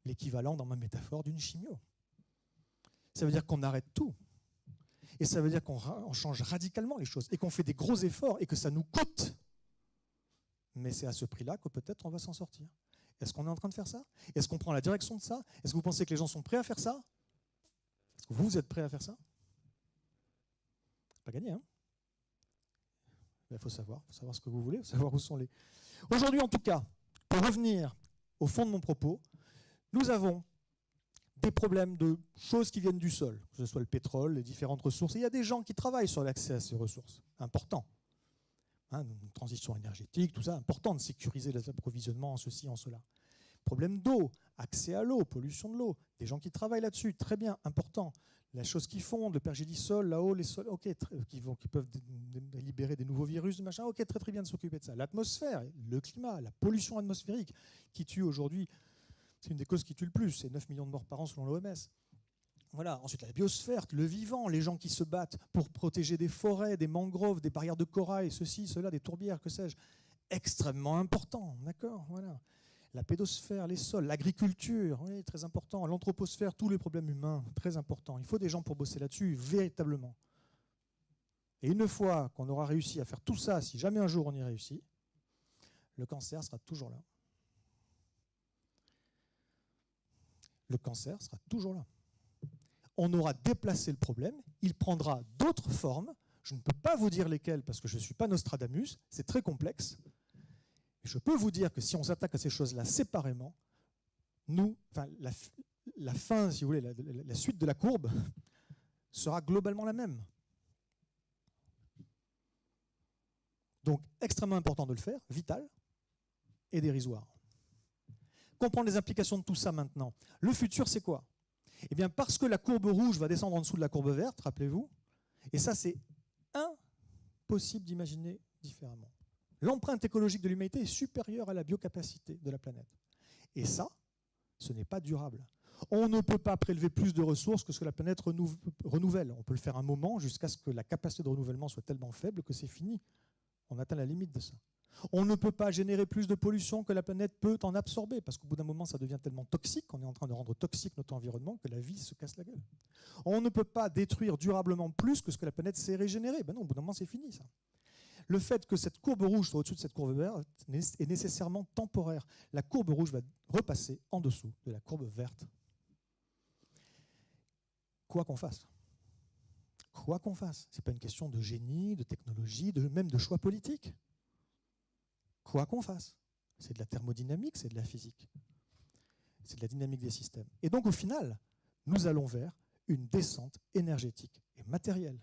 l'équivalent, dans ma métaphore, d'une chimio. Ça veut dire qu'on arrête tout. Et ça veut dire qu'on change radicalement les choses et qu'on fait des gros efforts et que ça nous coûte. Mais c'est à ce prix-là que peut-être on va s'en sortir. Est-ce qu'on est en train de faire ça? Est-ce qu'on prend la direction de ça? Est-ce que vous pensez que les gens sont prêts à faire ça? Est-ce que vous êtes prêts à faire ça? Pas gagné, hein? Il faut savoir ce que vous voulez, faut savoir où sont les... Aujourd'hui, en tout cas, pour revenir au fond de mon propos, nous avons des problèmes de choses qui viennent du sol, que ce soit le pétrole, les différentes ressources. Et il y a des gens qui travaillent sur l'accès à ces ressources. Important. Hein, une transition énergétique, tout ça, important de sécuriser les approvisionnements en ceci, en cela. Problème d'eau, accès à l'eau, pollution de l'eau, des gens qui travaillent là-dessus, très bien, important. La chose qui fondent, le pergélisol, là-haut, les sols, ok, qui peuvent libérer des nouveaux virus, machin, ok, très très bien de s'occuper de ça. L'atmosphère, le climat, la pollution atmosphérique qui tue aujourd'hui, c'est une des causes qui tue le plus, c'est 9 millions de morts par an selon l'OMS. Voilà. Ensuite, la biosphère, le vivant, les gens qui se battent pour protéger des forêts, des mangroves, des barrières de corail, ceci, cela, des tourbières, que sais-je. Extrêmement important, d'accord, voilà. La pédosphère, les sols, l'agriculture, oui, très important. L'anthroposphère, tous les problèmes humains, très important. Il faut des gens pour bosser là-dessus, véritablement. Et une fois qu'on aura réussi à faire tout ça, si jamais un jour on y réussit, le cancer sera toujours là. Le cancer sera toujours là. On aura déplacé le problème, il prendra d'autres formes. Je ne peux pas vous dire lesquelles parce que je ne suis pas Nostradamus, c'est très complexe. Je peux vous dire que si on s'attaque à ces choses-là séparément, la fin, si vous voulez, la suite de la courbe sera globalement la même. Donc, extrêmement important de le faire, vital et dérisoire. Comprendre les implications de tout ça maintenant. Le futur, c'est quoi? Eh bien, parce que la courbe rouge va descendre en dessous de la courbe verte, rappelez-vous, et ça, c'est impossible d'imaginer différemment. L'empreinte écologique de l'humanité est supérieure à la biocapacité de la planète. Et ça, ce n'est pas durable. On ne peut pas prélever plus de ressources que ce que la planète renouvelle. On peut le faire un moment jusqu'à ce que la capacité de renouvellement soit tellement faible que c'est fini. On atteint la limite de ça. On ne peut pas générer plus de pollution que la planète peut en absorber, parce qu'au bout d'un moment, ça devient tellement toxique, on est en train de rendre toxique notre environnement, que la vie se casse la gueule. On ne peut pas détruire durablement plus que ce que la planète sait régénérer. Ben non, au bout d'un moment, c'est fini, ça. Le fait que cette courbe rouge soit au-dessus de cette courbe verte est nécessairement temporaire. La courbe rouge va repasser en dessous de la courbe verte. Quoi qu'on fasse. Quoi qu'on fasse. Ce n'est pas une question de génie, de technologie, même de choix politique. Quoi qu'on fasse. C'est de la thermodynamique, c'est de la physique. C'est de la dynamique des systèmes. Et donc, au final, nous allons vers une descente énergétique et matérielle.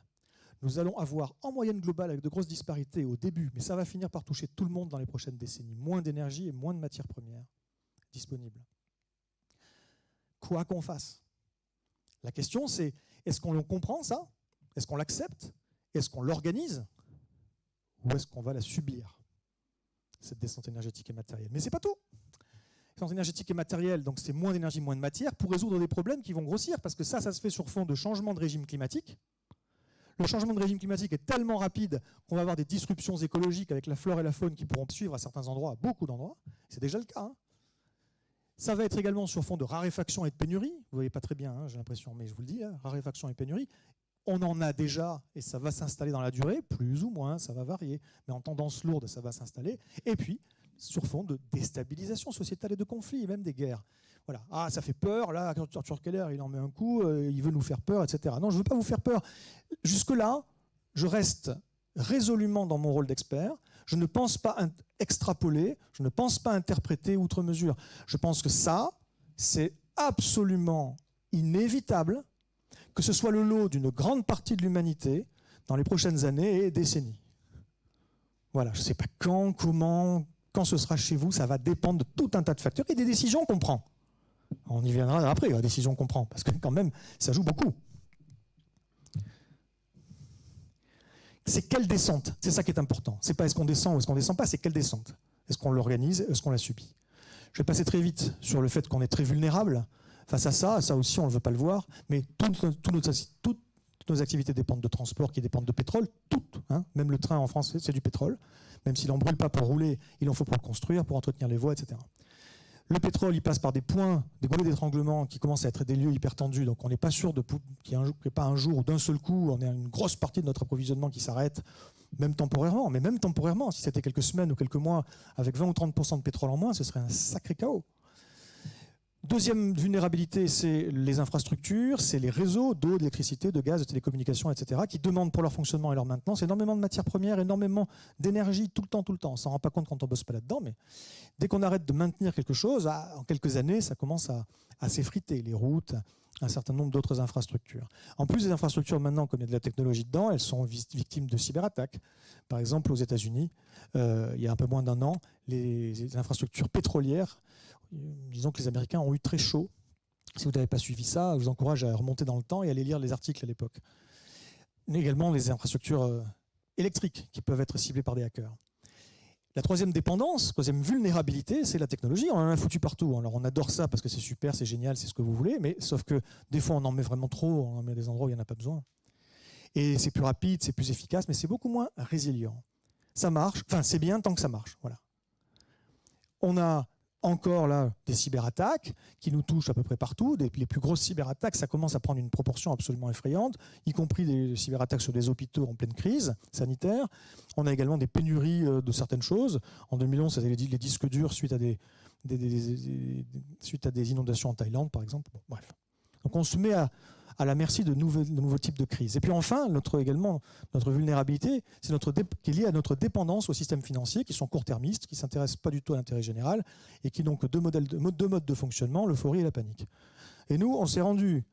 Nous allons avoir en moyenne globale, avec de grosses disparités au début, mais ça va finir par toucher tout le monde dans les prochaines décennies, moins d'énergie et moins de matières premières disponibles. Quoi qu'on fasse. La question c'est, est-ce qu'on comprend ça? Est-ce qu'on l'accepte? Est-ce qu'on l'organise? Ou est-ce qu'on va la subir, cette descente énergétique et matérielle? Mais c'est pas tout. Descente énergétique et matérielle, donc c'est moins d'énergie, moins de matière, pour résoudre des problèmes qui vont grossir, parce que ça se fait sur fond de changement de régime climatique. Le changement de régime climatique est tellement rapide qu'on va avoir des disruptions écologiques avec la flore et la faune qui pourront suivre à certains endroits, à beaucoup d'endroits. C'est déjà le cas. Hein. Ça va être également sur fond de raréfaction et de pénurie. Vous ne voyez pas très bien, hein, j'ai l'impression, mais je vous le dis, hein, raréfaction et pénurie. On en a déjà et ça va s'installer dans la durée, plus ou moins, ça va varier. Mais en tendance lourde, ça va s'installer. Et puis, sur fond de déstabilisation sociétale et de conflits, et même des guerres. Voilà. Ah, ça fait peur, là, Arthur Keller, il en met un coup, il veut nous faire peur, etc. Non, je ne veux pas vous faire peur. Jusque-là, je reste résolument dans mon rôle d'expert. Je ne pense pas extrapoler, je ne pense pas interpréter outre mesure. Je pense que ça, c'est absolument inévitable que ce soit le lot d'une grande partie de l'humanité dans les prochaines années et décennies. Voilà, je ne sais pas quand, comment, quand ce sera chez vous, ça va dépendre de tout un tas de facteurs et des décisions qu'on prend. On y viendra après, la décision qu'on prend, parce que quand même, ça joue beaucoup. C'est quelle descente? C'est ça qui est important. C'est pas est-ce qu'on descend ou est-ce qu'on descend pas, c'est quelle descente. Est-ce qu'on l'organise, est-ce qu'on la subit? Je vais passer très vite sur le fait qu'on est très vulnérable face à ça. Ça aussi, on ne veut pas le voir. Mais toutes nos activités dépendent de transport, qui dépendent de pétrole. Toutes. Hein. Même le train en France, c'est du pétrole. Même s'il n'en brûle pas pour rouler, il en faut pour le construire, pour entretenir les voies, etc. Le pétrole, il passe par des points, des goulets d'étranglement qui commencent à être des lieux hyper tendus. Donc on n'est pas sûr qu'il n'y ait pas un jour où d'un seul coup, on ait une grosse partie de notre approvisionnement qui s'arrête, même temporairement. Mais même temporairement, si c'était quelques semaines ou quelques mois, avec 20 ou 30% de pétrole en moins, ce serait un sacré chaos. Deuxième vulnérabilité, c'est les infrastructures, c'est les réseaux d'eau, d'électricité, de gaz, de télécommunications, etc., qui demandent pour leur fonctionnement et leur maintenance énormément de matières premières, énormément d'énergie tout le temps. On ne s'en rend pas compte quand on ne bosse pas là-dedans, mais dès qu'on arrête de maintenir quelque chose, en quelques années, ça commence à s'effriter, les routes, un certain nombre d'autres infrastructures. En plus, les infrastructures, maintenant, comme il y a de la technologie dedans, elles sont victimes de cyberattaques. Par exemple, aux États-Unis, il y a un peu moins d'un an, les infrastructures pétrolières, disons que les Américains ont eu très chaud. Si vous n'avez pas suivi ça, je vous encourage à remonter dans le temps et à aller lire les articles à l'époque. Mais également les infrastructures électriques qui peuvent être ciblées par des hackers. La troisième dépendance, troisième vulnérabilité, c'est la technologie. On en a foutu partout. Alors on adore ça parce que c'est super, c'est génial, c'est ce que vous voulez, mais sauf que des fois on en met vraiment trop, on en met à des endroits où il n'y en a pas besoin. Et c'est plus rapide, c'est plus efficace, mais c'est beaucoup moins résilient. Ça marche, enfin c'est bien tant que ça marche. Voilà. On a encore là des cyberattaques qui nous touchent à peu près partout. Les plus grosses cyberattaques, ça commence à prendre une proportion absolument effrayante, y compris des cyberattaques sur des hôpitaux en pleine crise sanitaire. On a également des pénuries de certaines choses. En 2011, c'était les disques durs suite à des inondations en Thaïlande, par exemple. Bon, bref. Donc on se met à la merci de nouveaux types de crises. Et puis enfin, notre vulnérabilité, c'est qui est liée à notre dépendance aux systèmes financiers qui sont court-termistes, qui ne s'intéressent pas du tout à l'intérêt général et qui n'ont que deux modes de fonctionnement, l'euphorie et la panique. Et nous, on s'est rendu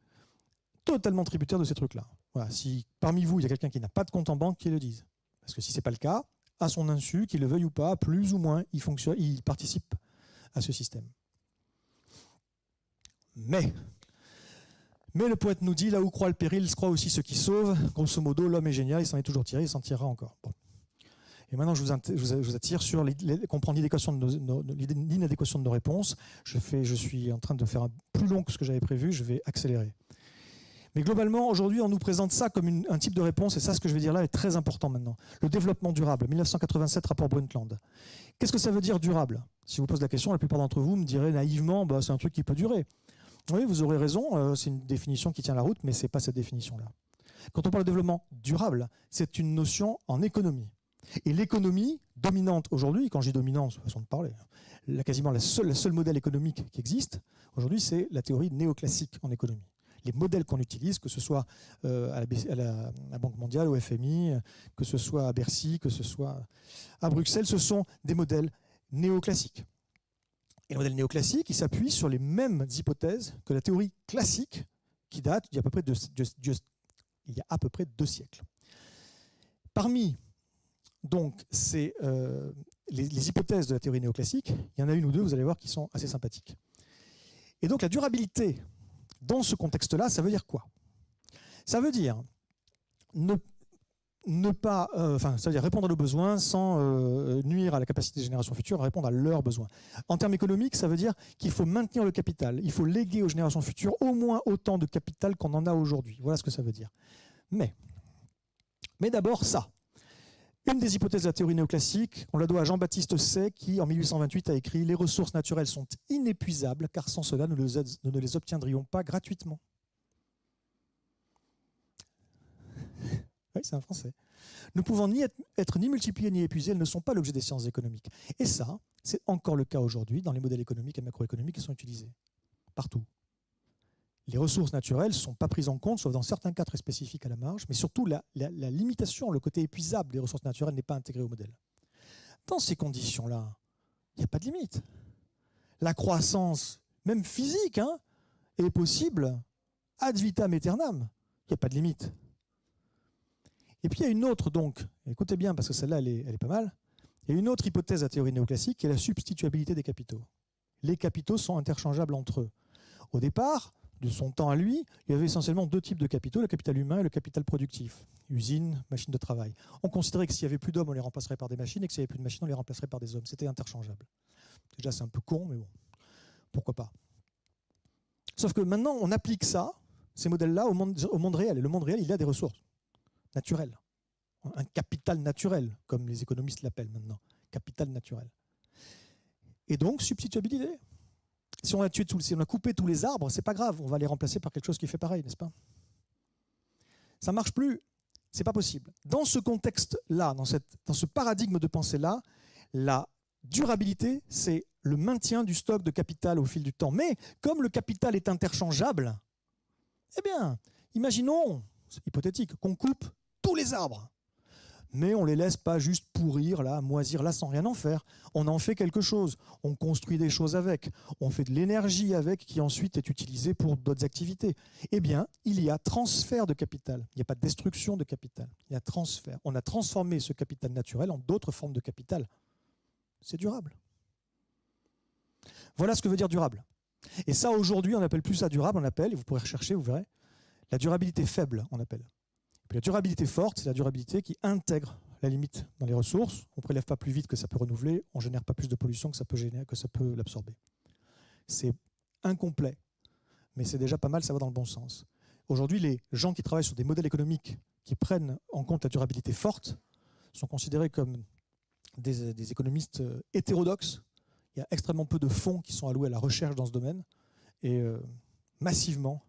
totalement tributaire de ces trucs-là. Voilà, si parmi vous, il y a quelqu'un qui n'a pas de compte en banque, qu'il le dise. Parce que si ce n'est pas le cas, à son insu, qu'il le veuille ou pas, plus ou moins, il participe à ce système. Mais le poète nous dit, là où croit le péril, se croit aussi ceux qui sauvent. Grosso modo, l'homme est génial, il s'en est toujours tiré, il s'en tirera encore. Bon. Et maintenant, je vous attire sur comprendre l'inadéquation de nos réponses. Je suis en train de faire plus long que ce que j'avais prévu, je vais accélérer. Mais globalement, aujourd'hui, on nous présente ça comme un type de réponse, et ça, ce que je vais dire là, est très important maintenant. Le développement durable, 1987, rapport Brundtland. Qu'est-ce que ça veut dire durable? Si je vous pose la question, la plupart d'entre vous me diraient naïvement, bah, c'est un truc qui peut durer. Oui, vous aurez raison, c'est une définition qui tient la route, mais ce n'est pas cette définition-là. Quand on parle de développement durable, c'est une notion en économie. Et l'économie dominante aujourd'hui, quand je dis dominante, c'est une façon de parler, quasiment le seul modèle économique qui existe aujourd'hui, c'est la théorie néoclassique en économie. Les modèles qu'on utilise, que ce soit à la Banque mondiale, au FMI, que ce soit à Bercy, que ce soit à Bruxelles, ce sont des modèles néoclassiques. Et le modèle néoclassique, il s'appuie sur les mêmes hypothèses que la théorie classique qui date d'il y a à peu près 2 siècles. Parmi donc, les hypothèses de la théorie néoclassique, il y en a une ou deux, vous allez voir, qui sont assez sympathiques. Et donc la durabilité, dans ce contexte-là, ça veut dire quoi? Ça veut dire ça veut dire répondre à nos besoins sans nuire à la capacité des générations futures à répondre à leurs besoins. En termes économiques, ça veut dire qu'il faut maintenir le capital. Il faut léguer aux générations futures au moins autant de capital qu'on en a aujourd'hui. Voilà ce que ça veut dire. Mais d'abord, ça. Une des hypothèses de la théorie néoclassique, on la doit à Jean-Baptiste Say, qui en 1828 a écrit « Les ressources naturelles sont inépuisables, car sans cela, nous ne les obtiendrions pas gratuitement. » Oui, c'est un français. Ne pouvant être ni multipliées ni épuisées, elles ne sont pas l'objet des sciences économiques. Et ça, c'est encore le cas aujourd'hui dans les modèles économiques et macroéconomiques qui sont utilisés partout. Les ressources naturelles ne sont pas prises en compte, sauf dans certains cas très spécifiques à la marge, mais surtout la limitation, le côté épuisable des ressources naturelles n'est pas intégré au modèle. Dans ces conditions-là, il n'y a pas de limite. La croissance, même physique, est possible ad vitam aeternam. Il n'y a pas de limite. Et puis il y a une autre, donc, écoutez bien, parce que celle-là, elle est pas mal, Il y a une autre hypothèse à théorie néoclassique qui est la substituabilité des capitaux. Les capitaux sont interchangeables entre eux. Au départ, de son temps à lui, il y avait essentiellement deux types de capitaux, le capital humain et le capital productif. Usine, machine de travail. On considérait que s'il n'y avait plus d'hommes, on les remplacerait par des machines, et que s'il n'y avait plus de machines, on les remplacerait par des hommes. C'était interchangeable. Déjà, c'est un peu con, mais bon, pourquoi pas. Sauf que maintenant, on applique ça, ces modèles-là, au monde réel. Et le monde réel, il a des ressources naturelles. Un capital naturel, comme les économistes l'appellent maintenant. Capital naturel. Et donc, substituabilité. Si on a coupé tous les arbres, c'est pas grave, on va les remplacer par quelque chose qui fait pareil, n'est-ce pas? Ça marche plus, c'est pas possible. Dans ce contexte-là, dans ce paradigme de pensée-là, la durabilité, c'est le maintien du stock de capital au fil du temps. Mais comme le capital est interchangeable, eh bien, imaginons, c'est hypothétique, qu'on coupe tous les arbres. Mais on ne les laisse pas juste pourrir, là, moisir, là, sans rien en faire. On en fait quelque chose. On construit des choses avec. On fait de l'énergie avec qui ensuite est utilisée pour d'autres activités. Eh bien, il y a transfert de capital. Il n'y a pas de destruction de capital. Il y a transfert. On a transformé ce capital naturel en d'autres formes de capital. C'est durable. Voilà ce que veut dire durable. Et ça, aujourd'hui, on n'appelle plus ça durable, on appelle, et vous pourrez rechercher, vous verrez, la durabilité faible, on appelle. Puis la durabilité forte, c'est la durabilité qui intègre la limite dans les ressources. On ne prélève pas plus vite que ça peut renouveler, on ne génère pas plus de pollution que ça peut l'absorber. C'est incomplet, mais c'est déjà pas mal, ça va dans le bon sens. Aujourd'hui, les gens qui travaillent sur des modèles économiques qui prennent en compte la durabilité forte sont considérés comme des économistes hétérodoxes. Il y a extrêmement peu de fonds qui sont alloués à la recherche dans ce domaine. Et massivement,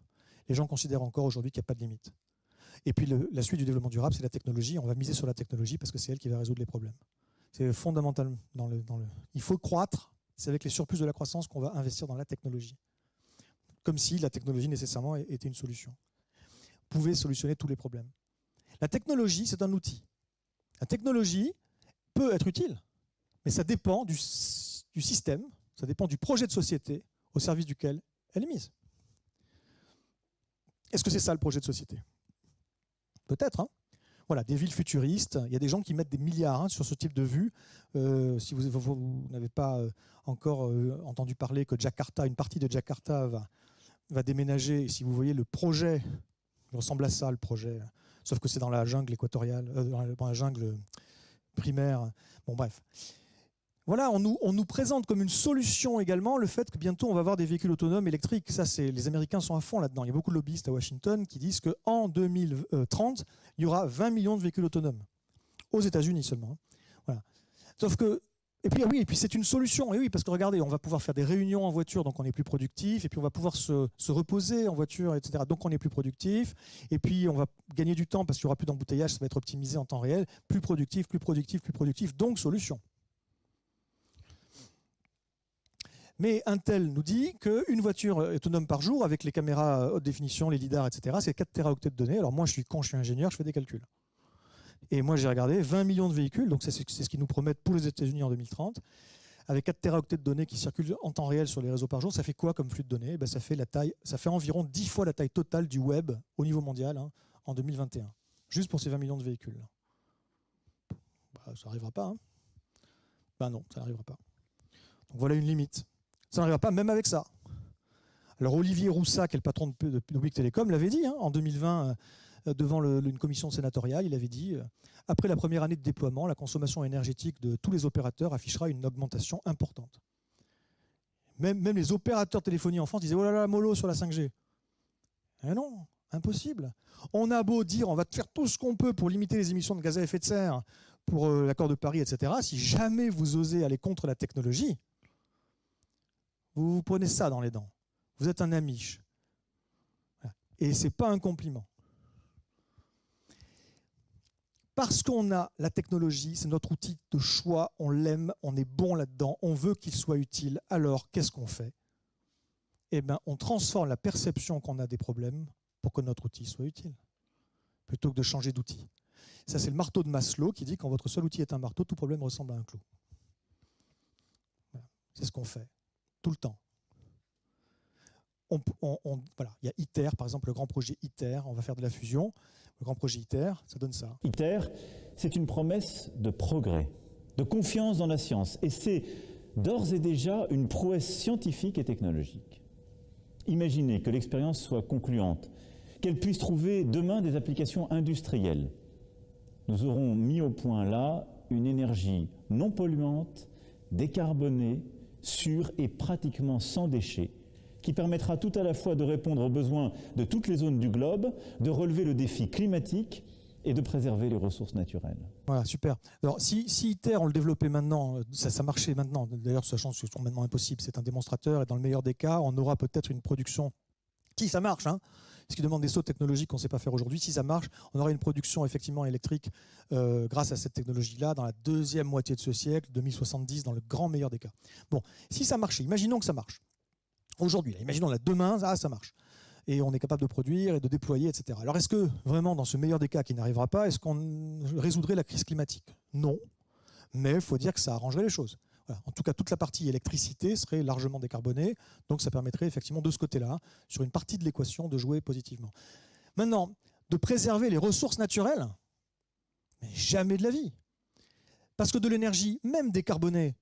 les gens considèrent encore aujourd'hui qu'il n'y a pas de limite. Et puis la suite du développement durable, c'est la technologie. On va miser sur la technologie parce que c'est elle qui va résoudre les problèmes. C'est fondamental. Il faut croître. C'est avec les surplus de la croissance qu'on va investir dans la technologie. Comme si la technologie nécessairement était une solution. Pouvait solutionner tous les problèmes. La technologie, c'est un outil. La technologie peut être utile, mais ça dépend du système, ça dépend du projet de société au service duquel elle est mise. Est-ce que c'est ça le projet de société? Peut-être. Hein. Voilà, des villes futuristes. Il y a des gens qui mettent des milliards sur ce type de vue. Si vous n'avez pas encore entendu parler que Jakarta, une partie de Jakarta va déménager. Et si vous voyez le projet, il ressemble à ça le projet, sauf que c'est dans la jungle équatoriale, dans la jungle primaire. Bon, bref. Voilà, on nous présente comme une solution également le fait que bientôt on va avoir des véhicules autonomes électriques. Ça, les Américains sont à fond là-dedans. Il y a beaucoup de lobbyistes à Washington qui disent qu'en 2030, il y aura 20 millions de véhicules autonomes. Aux États-Unis seulement. Voilà. Sauf que, et puis c'est une solution. Et oui, parce que regardez, on va pouvoir faire des réunions en voiture, donc on est plus productif. Et puis on va pouvoir se reposer en voiture, etc. Donc on est plus productif. Et puis on va gagner du temps parce qu'il n'y aura plus d'embouteillage, ça va être optimisé en temps réel. Plus productif, plus productif, plus productif. Donc solution. Mais Intel nous dit qu'une voiture autonome par jour, avec les caméras haute définition, les lidars, etc., c'est 4 téraoctets de données. Alors moi, je suis con, je suis ingénieur, je fais des calculs. Et moi, j'ai regardé 20 millions de véhicules, donc c'est ce qu'ils nous promettent pour les États-Unis en 2030. Avec 4 téraoctets de données qui circulent en temps réel sur les réseaux par jour, ça fait quoi comme flux de données? Ça fait environ 10 fois la taille totale du web au niveau mondial en 2021. Juste pour ces 20 millions de véhicules. Ça n'arrivera pas. Non, ça n'arrivera pas. Donc voilà une limite. Ça n'arrivera pas même avec ça. Alors Olivier Roussat, qui est le patron de Bouygues Télécom, l'avait dit en 2020 devant une commission sénatoriale, il avait dit après la première année de déploiement, la consommation énergétique de tous les opérateurs affichera une augmentation importante. Même les opérateurs de téléphonie en France disaient oh là là, mollo sur la 5G. Eh non, impossible. On a beau dire on va faire tout ce qu'on peut pour limiter les émissions de gaz à effet de serre pour l'accord de Paris, etc. Si jamais vous osez aller contre la technologie, vous vous prenez ça dans les dents. Vous êtes un amiche. Et ce n'est pas un compliment. Parce qu'on a la technologie, c'est notre outil de choix, on l'aime, on est bon là-dedans, on veut qu'il soit utile. Alors, qu'est-ce qu'on fait? Eh bien, on transforme la perception qu'on a des problèmes pour que notre outil soit utile, plutôt que de changer d'outil. Ça, c'est le marteau de Maslow qui dit que quand votre seul outil est un marteau, tout problème ressemble à un clou. Voilà. C'est ce qu'on fait. Tout le temps. Voilà. Il y a ITER, par exemple, le grand projet ITER, on va faire de la fusion. Le grand projet ITER, ça donne ça. ITER, c'est une promesse de progrès. de confiance dans la science. Et c'est d'ores et déjà une prouesse scientifique et technologique. Imaginez que l'expérience soit concluante, qu'elle puisse trouver demain des applications industrielles. Nous aurons mis au point là une énergie non polluante, décarbonée, sûre et pratiquement sans déchets, qui permettra tout à la fois de répondre aux besoins de toutes les zones du globe, de relever le défi climatique et de préserver les ressources naturelles. Voilà, super. Alors, si ITER, on le développait maintenant, ça marchait maintenant, d'ailleurs, sachant que c'est maintenant impossible, c'est un démonstrateur, et dans le meilleur des cas, on aura peut-être une production, si ça marche, hein, ce qui demande des sauts technologiques qu'on ne sait pas faire aujourd'hui, si ça marche, on aura une production effectivement électrique grâce à cette technologie-là dans la deuxième moitié de ce siècle, 2070, dans le grand meilleur des cas. Bon, si ça marchait, imaginons que ça marche. Aujourd'hui, imaginons là, demain, ça marche. Et on est capable de produire et de déployer, etc. Alors est-ce que vraiment, dans ce meilleur des cas qui n'arrivera pas, est-ce qu'on résoudrait la crise climatique? Non, mais il faut dire que ça arrangerait les choses. Voilà. En tout cas, toute la partie électricité serait largement décarbonée, donc ça permettrait effectivement de ce côté-là, sur une partie de l'équation, de jouer positivement. Maintenant, de préserver les ressources naturelles, mais jamais de la vie. Parce que de l'énergie, même décarbonée,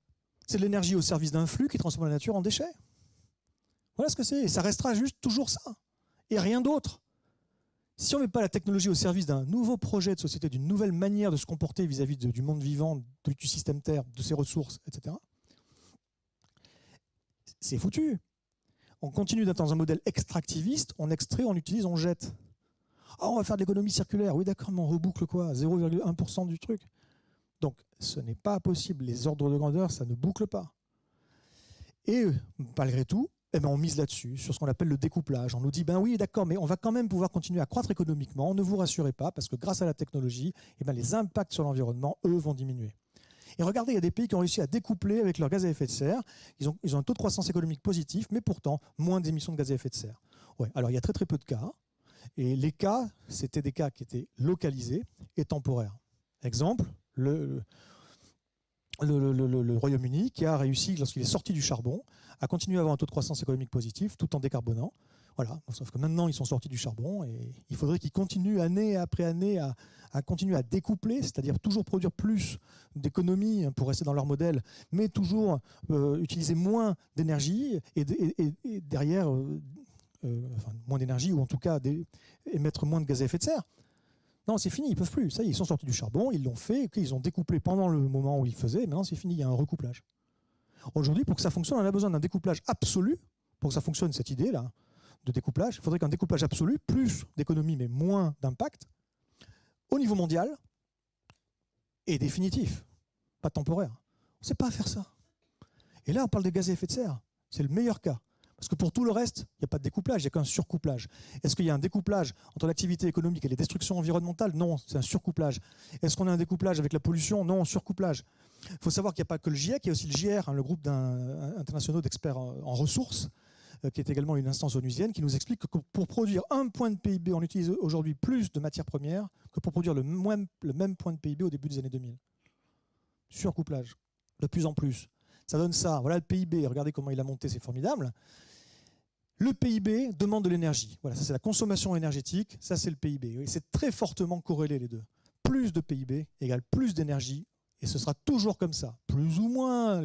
c'est de l'énergie au service d'un flux qui transforme la nature en déchets. Voilà ce que c'est, et ça restera juste toujours ça, et rien d'autre. Si on ne met pas la technologie au service d'un nouveau projet de société, d'une nouvelle manière de se comporter vis-à-vis du monde vivant, du système Terre, de ses ressources, etc., c'est foutu. On continue d'être dans un modèle extractiviste, on extrait, on utilise, on jette. Ah, on va faire de l'économie circulaire. Oui, d'accord, mais on reboucle quoi? 0,1% du truc. Donc, ce n'est pas possible. Les ordres de grandeur, ça ne boucle pas. Et malgré tout, eh ben on mise là-dessus, sur ce qu'on appelle le découplage. On nous dit, ben oui, d'accord, mais on va quand même pouvoir continuer à croître économiquement. Ne vous rassurez pas, parce que grâce à la technologie, eh ben les impacts sur l'environnement, eux, vont diminuer. Et regardez, il y a des pays qui ont réussi à découpler avec leurs gaz à effet de serre. Ils ont un taux de croissance économique positif, mais pourtant, moins d'émissions de gaz à effet de serre. Ouais, alors, il y a très très peu de cas. Et les cas, c'était des cas qui étaient localisés et temporaires. Exemple, le Royaume-Uni qui a réussi, lorsqu'il est sorti du charbon, à continuer à avoir un taux de croissance économique positif tout en décarbonant. Voilà. Sauf que maintenant, ils sont sortis du charbon et il faudrait qu'ils continuent année après année à continuer à découpler, c'est-à-dire toujours produire plus d'économies pour rester dans leur modèle, mais toujours utiliser moins d'énergie et derrière, enfin, moins d'énergie ou en tout cas émettre moins de gaz à effet de serre. Non, c'est fini, ils ne peuvent plus. Ça y est, ils sont sortis du charbon, ils l'ont fait, ils ont découplé pendant le moment où ils faisaient, maintenant c'est fini, il y a un recouplage. Aujourd'hui, pour que ça fonctionne, on a besoin d'un découplage absolu. Pour que ça fonctionne, cette idée-là de découplage, il faudrait qu'un découplage absolu, plus d'économie mais moins d'impact, au niveau mondial, et définitif, pas temporaire. On ne sait pas faire ça. Et là, on parle des gaz à effet de serre. C'est le meilleur cas. Parce que pour tout le reste, il n'y a pas de découplage, il n'y a qu'un surcouplage. Est-ce qu'il y a un découplage entre l'activité économique et les destructions environnementales? Non, c'est un surcouplage. Est-ce qu'on a un découplage avec la pollution? Non, surcouplage. Il faut savoir qu'il n'y a pas que le GIEC, il y a aussi le JR, le groupe international d'experts en ressources, qui est également une instance onusienne, qui nous explique que pour produire 1 point de PIB, on utilise aujourd'hui plus de matières premières que pour produire le même point de PIB au début des années 2000. Surcouplage, de plus en plus. Ça donne ça. Voilà le PIB, regardez comment il a monté, c'est formidable. Le PIB demande de l'énergie. Voilà, ça c'est la consommation énergétique, ça c'est le PIB. Et c'est très fortement corrélé les deux. Plus de PIB égale plus d'énergie, et ce sera toujours comme ça. Plus ou moins,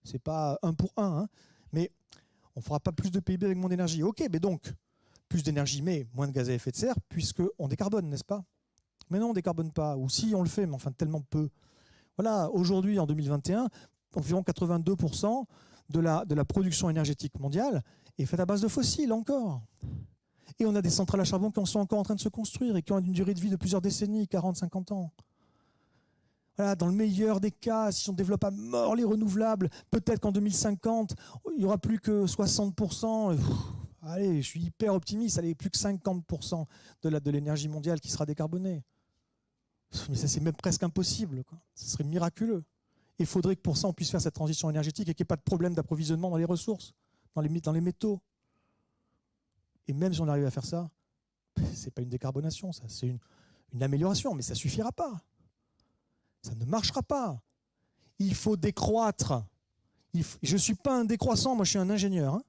c'est pas 1 pour 1, hein, mais on ne fera pas plus de PIB avec moins d'énergie. Ok, mais donc, plus d'énergie, mais moins de gaz à effet de serre, puisqu'on décarbone, n'est-ce pas? Mais non, on ne décarbone pas. Ou si on le fait, mais enfin tellement peu. Voilà, aujourd'hui, en 2021, environ 82% de la production énergétique mondiale est faite à base de fossiles encore. Et on a des centrales à charbon qui sont encore en train de se construire et qui ont une durée de vie de plusieurs décennies, 40, 50 ans. Voilà, dans le meilleur des cas, si on développe à mort les renouvelables, peut-être qu'en 2050, il n'y aura plus que 60%. Allez, je suis hyper optimiste, allez, plus que 50% de l'énergie mondiale qui sera décarbonée. Mais ça, c'est même presque impossible, quoi. Ce serait miraculeux. Il faudrait que pour ça, on puisse faire cette transition énergétique et qu'il n'y ait pas de problème d'approvisionnement dans les ressources, dans les métaux. Et même si on arrive à faire ça, ce n'est pas une décarbonation, ça, c'est une amélioration, mais ça ne suffira pas. Ça ne marchera pas. Il faut décroître. Je ne suis pas un décroissant, moi je suis un ingénieur. Hein.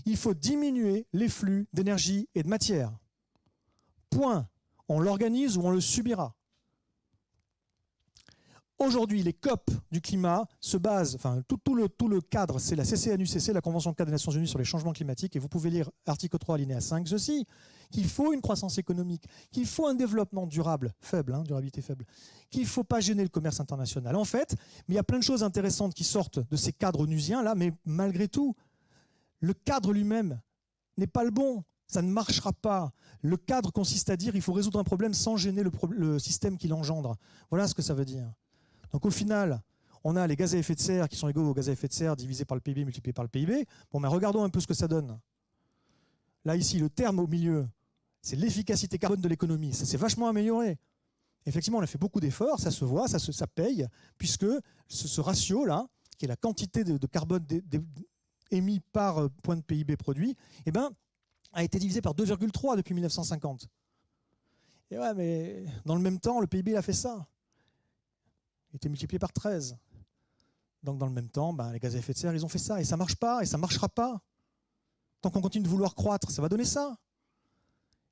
Il faut diminuer les flux d'énergie et de matière. Point. On l'organise ou on le subira. Aujourd'hui, les COP du climat se basent, enfin tout le cadre, c'est la CCNUCC, la Convention cadre des Nations Unies sur les changements climatiques, et vous pouvez lire article 3, alinéa 5, ceci, qu'il faut une croissance économique, qu'il faut un développement durable, faible, durabilité faible, qu'il ne faut pas gêner le commerce international. En fait, mais il y a plein de choses intéressantes qui sortent de ces cadres onusiens-là, mais malgré tout, le cadre lui-même n'est pas le bon. Ça ne marchera pas. Le cadre consiste à dire qu'il faut résoudre un problème sans gêner le système qui l'engendre. Voilà ce que ça veut dire. Donc au final, on a les gaz à effet de serre qui sont égaux aux gaz à effet de serre divisé par le PIB multiplié par le PIB. Bon, mais regardons un peu ce que ça donne. Là, ici, le terme au milieu, c'est l'efficacité carbone de l'économie. Ça s'est vachement amélioré. Effectivement, on a fait beaucoup d'efforts, ça se voit, ça paye, puisque ce ratio-là, qui est la quantité de carbone émis par point de PIB produit, eh ben, a été divisé par 2,3 depuis 1950. Et ouais, mais dans le même temps, le PIB il a fait ça. Il a été multiplié par 13. Donc dans le même temps, les gaz à effet de serre, ils ont fait ça. Et ça ne marche pas, et ça ne marchera pas. Tant qu'on continue de vouloir croître, ça va donner ça.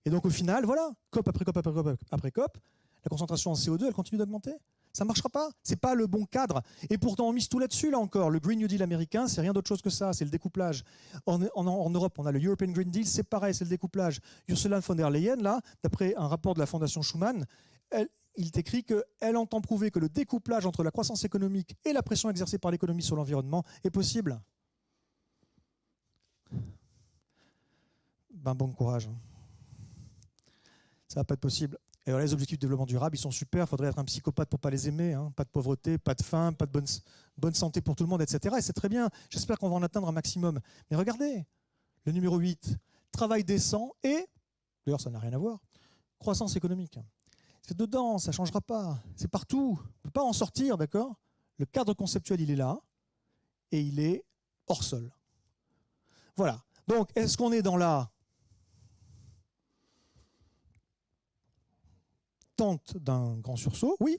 Et donc au final, voilà, COP après COP après COP après COP, la concentration en CO2, elle continue d'augmenter. Ça ne marchera pas. Ce n'est pas le bon cadre. Et pourtant, on mise tout là-dessus, là encore. Le Green New Deal américain, c'est rien d'autre chose que ça. C'est le découplage. En Europe, on a le European Green Deal, c'est pareil, c'est le découplage. Ursula von der Leyen, là, d'après un rapport de la Fondation Schuman, il est écrit qu'elle entend prouver que le découplage entre la croissance économique et la pression exercée par l'économie sur l'environnement est possible. Bon courage. Ça ne va pas être possible. Et voilà, les objectifs de développement durable, ils sont super. Il faudrait être un psychopathe pour ne pas les aimer. Pas de pauvreté, pas de faim, pas de bonne santé pour tout le monde, etc. Et c'est très bien. J'espère qu'on va en atteindre un maximum. Mais regardez, le numéro 8, travail décent et, d'ailleurs ça n'a rien à voir, croissance économique. C'est dedans, ça ne changera pas. C'est partout. On ne peut pas en sortir, d'accord? Le cadre conceptuel, il est là et il est hors sol. Voilà. Donc, est-ce qu'on est dans la tente d'un grand sursaut? Oui.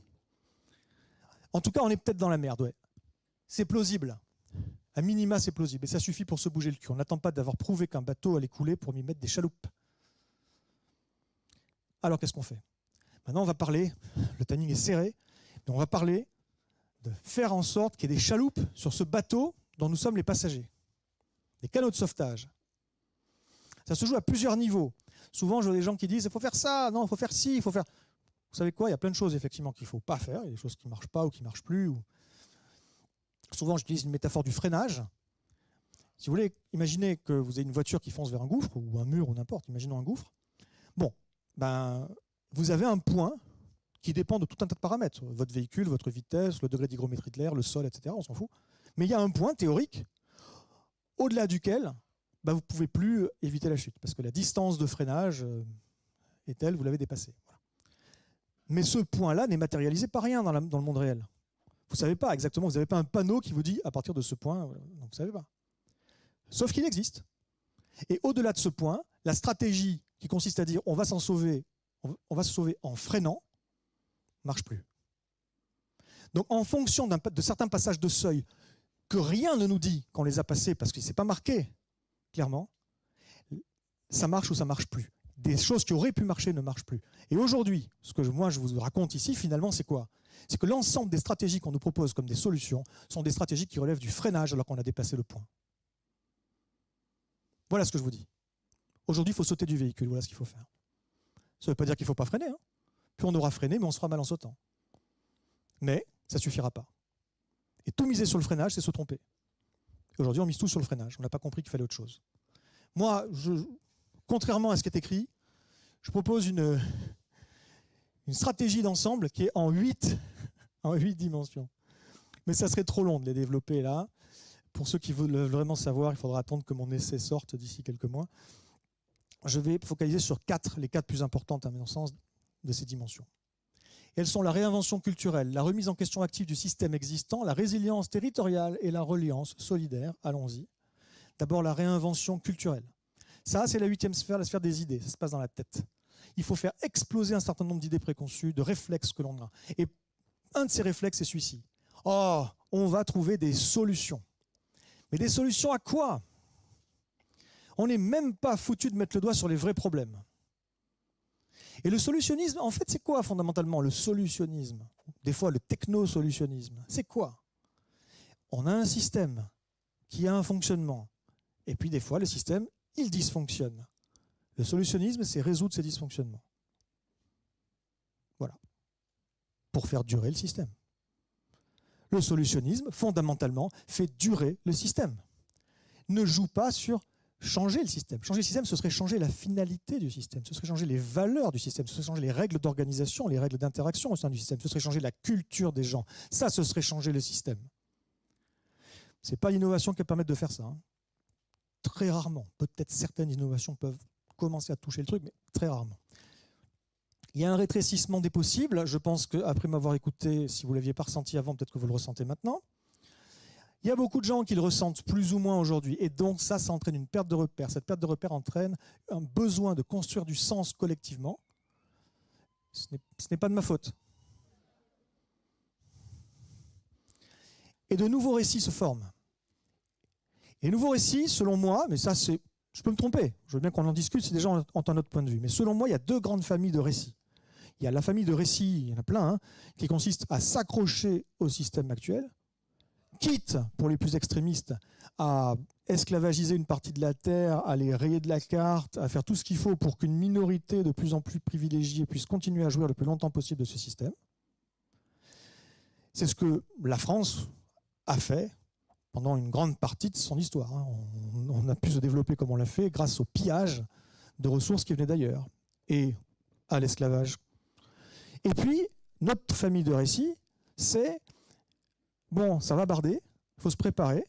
En tout cas, on est peut-être dans la merde, ouais. C'est plausible. À minima, c'est plausible. Et ça suffit pour se bouger le cul. On n'attend pas d'avoir prouvé qu'un bateau allait couler pour y mettre des chaloupes. Alors, qu'est-ce qu'on fait? Maintenant, on va parler, le timing est serré, mais on va parler de faire en sorte qu'il y ait des chaloupes sur ce bateau dont nous sommes les passagers. Des canots de sauvetage. Ça se joue à plusieurs niveaux. Souvent, je vois des gens qui disent « il faut faire ça, non, il faut faire ci, il faut faire… » Vous savez quoi? Il y a plein de choses effectivement qu'il ne faut pas faire. Il y a des choses qui ne marchent pas ou qui ne marchent plus. Souvent, j'utilise une métaphore du freinage. Si vous voulez, imaginez que vous avez une voiture qui fonce vers un gouffre ou un mur ou n'importe, imaginons un gouffre. Bon, vous avez un point qui dépend de tout un tas de paramètres. Votre véhicule, votre vitesse, le degré d'hygrométrie de l'air, le sol, etc. On s'en fout. Mais il y a un point théorique au-delà duquel vous ne pouvez plus éviter la chute parce que la distance de freinage est telle, vous l'avez dépassée. Voilà. Mais ce point-là n'est matérialisé par rien dans le monde réel. Vous ne savez pas exactement, vous n'avez pas un panneau qui vous dit à partir de ce point, donc vous ne savez pas. Sauf qu'il existe. Et au-delà de ce point, la stratégie qui consiste à dire on va s'en sauver, on va se sauver en freinant, ne marche plus. Donc en fonction de certains passages de seuil que rien ne nous dit qu'on les a passés parce que ce n'est pas marqué clairement, ça marche ou ça ne marche plus. Des choses qui auraient pu marcher ne marchent plus. Et aujourd'hui, ce que moi je vous raconte ici, finalement, c'est quoi? C'est que l'ensemble des stratégies qu'on nous propose comme des solutions sont des stratégies qui relèvent du freinage alors qu'on a dépassé le point. Voilà ce que je vous dis. Aujourd'hui, il faut sauter du véhicule, voilà ce qu'il faut faire. Ça ne veut pas dire qu'il ne faut pas freiner. Puis on aura freiné, mais on se fera mal en sautant. Mais ça ne suffira pas. Et tout miser sur le freinage, c'est se tromper. Aujourd'hui, on mise tout sur le freinage. On n'a pas compris qu'il fallait autre chose. Moi, contrairement à ce qui est écrit, je propose une stratégie d'ensemble qui est en 8 dimensions. Mais ça serait trop long de les développer là. Pour ceux qui veulent vraiment savoir, il faudra attendre que mon essai sorte d'ici quelques mois. Je vais focaliser sur les 4 plus importantes, à mon sens, de ces dimensions. Elles sont la réinvention culturelle, la remise en question active du système existant, la résilience territoriale et la reliance solidaire. Allons-y. D'abord, la réinvention culturelle. Ça, c'est la 8e sphère, la sphère des idées. Ça se passe dans la tête. Il faut faire exploser un certain nombre d'idées préconçues, de réflexes que l'on a. Et un de ces réflexes, c'est celui-ci. Oh, on va trouver des solutions. Mais des solutions à quoi? On n'est même pas foutu de mettre le doigt sur les vrais problèmes. Et le solutionnisme, en fait, c'est quoi fondamentalement le solutionnisme? Des fois, le techno-solutionnisme. C'est quoi? On a un système qui a un fonctionnement. Et puis, des fois, le système, il dysfonctionne. Le solutionnisme, c'est résoudre ces dysfonctionnements. Voilà. Pour faire durer le système. Le solutionnisme, fondamentalement, fait durer le système. Ne joue pas sur changer le système. Changer le système, ce serait changer la finalité du système, ce serait changer les valeurs du système, ce serait changer les règles d'organisation, les règles d'interaction au sein du système, ce serait changer la culture des gens. Ça, ce serait changer le système. Ce n'est pas l'innovation qui va permettre de faire ça. Hein. Très rarement. Peut-être certaines innovations peuvent commencer à toucher le truc, mais très rarement. Il y a un rétrécissement des possibles. Je pense qu'après m'avoir écouté, si vous ne l'aviez pas ressenti avant, peut-être que vous le ressentez maintenant. Il y a beaucoup de gens qui le ressentent plus ou moins aujourd'hui. Et donc ça entraîne une perte de repères. Cette perte de repères entraîne un besoin de construire du sens collectivement. Ce n'est pas de ma faute. Et de nouveaux récits se forment. Et les nouveaux récits, selon moi, mais ça c'est... Je peux me tromper, je veux bien qu'on en discute si des gens ont un autre point de vue. Mais selon moi, il y a deux grandes familles de récits. Il y a la famille de récits, il y en a plein, hein, qui consiste à s'accrocher au système actuel, quitte, pour les plus extrémistes, à esclavagiser une partie de la terre, à les rayer de la carte, à faire tout ce qu'il faut pour qu'une minorité de plus en plus privilégiée puisse continuer à jouir le plus longtemps possible de ce système. C'est ce que la France a fait pendant une grande partie de son histoire. Hein. On a pu se développer comme on l'a fait grâce au pillage de ressources qui venaient d'ailleurs et à l'esclavage. Et puis, notre famille de récits, c'est, bon, ça va barder, il faut se préparer,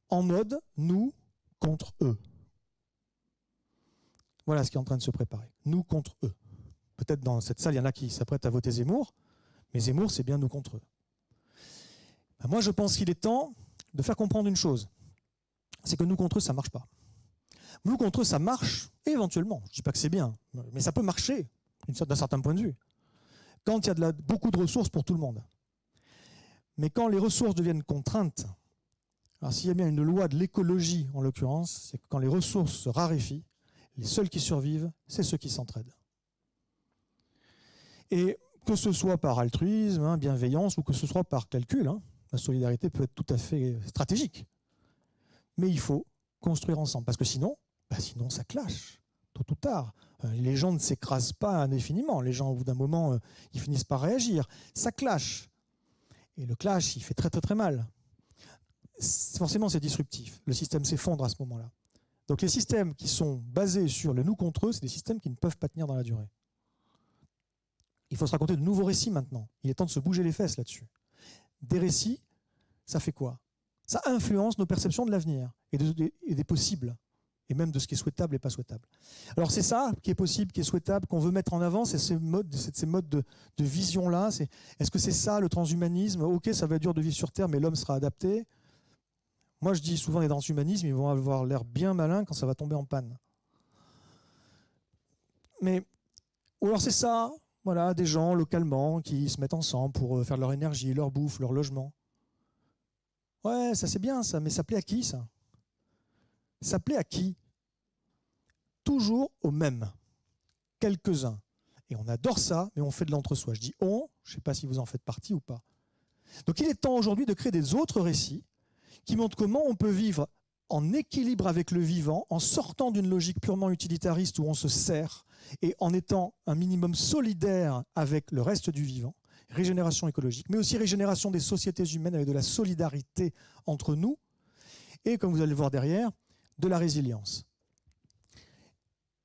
en mode nous contre eux. Voilà ce qui est en train de se préparer, nous contre eux. Peut-être dans cette salle, il y en a qui s'apprêtent à voter Zemmour, mais Zemmour, c'est bien nous contre eux. Ben moi, je pense qu'il est temps de faire comprendre une chose, c'est que nous contre eux, ça ne marche pas. Nous contre eux, ça marche éventuellement. Je ne dis pas que c'est bien, mais ça peut marcher d'un certain point de vue. Quand il y a beaucoup de ressources pour tout le monde. Mais quand les ressources deviennent contraintes, alors s'il y a bien une loi de l'écologie en l'occurrence, c'est que quand les ressources se raréfient, les seuls qui survivent, c'est ceux qui s'entraident. Et que ce soit par altruisme, hein, bienveillance, ou que ce soit par calcul, hein, la solidarité peut être tout à fait stratégique. Mais il faut construire ensemble, parce que sinon ça clash, tôt ou tard. Les gens ne s'écrasent pas indéfiniment. Les gens, au bout d'un moment, ils finissent par réagir. Ça clash. Et le clash, il fait très très très mal. Forcément, c'est disruptif. Le système s'effondre à ce moment-là. Donc les systèmes qui sont basés sur le nous contre eux, c'est des systèmes qui ne peuvent pas tenir dans la durée. Il faut se raconter de nouveaux récits maintenant. Il est temps de se bouger les fesses là-dessus. Des récits, ça fait quoi? Ça influence nos perceptions de l'avenir et des possibles, et même de ce qui est souhaitable et pas souhaitable. Alors c'est ça qui est possible, qui est souhaitable, qu'on veut mettre en avant, c'est ces modes de vision-là. Est-ce que c'est ça le transhumanisme? Ok, ça va être dur de vivre sur Terre, mais l'homme sera adapté. Moi je dis souvent les transhumanismes, ils vont avoir l'air bien malins quand ça va tomber en panne. Mais, ou alors c'est ça, voilà, des gens localement qui se mettent ensemble pour faire de leur énergie, leur bouffe, leur logement. Ouais, ça c'est bien ça, mais ça plaît à qui ça? Ça plaît à qui? Toujours aux mêmes, quelques-uns. Et on adore ça, mais on fait de l'entre-soi. Je dis on, je ne sais pas si vous en faites partie ou pas. Donc il est temps aujourd'hui de créer des autres récits qui montrent comment on peut vivre en équilibre avec le vivant, en sortant d'une logique purement utilitariste où on se sert, et en étant un minimum solidaire avec le reste du vivant. Régénération écologique, mais aussi régénération des sociétés humaines avec de la solidarité entre nous, et comme vous allez le voir derrière, de la résilience.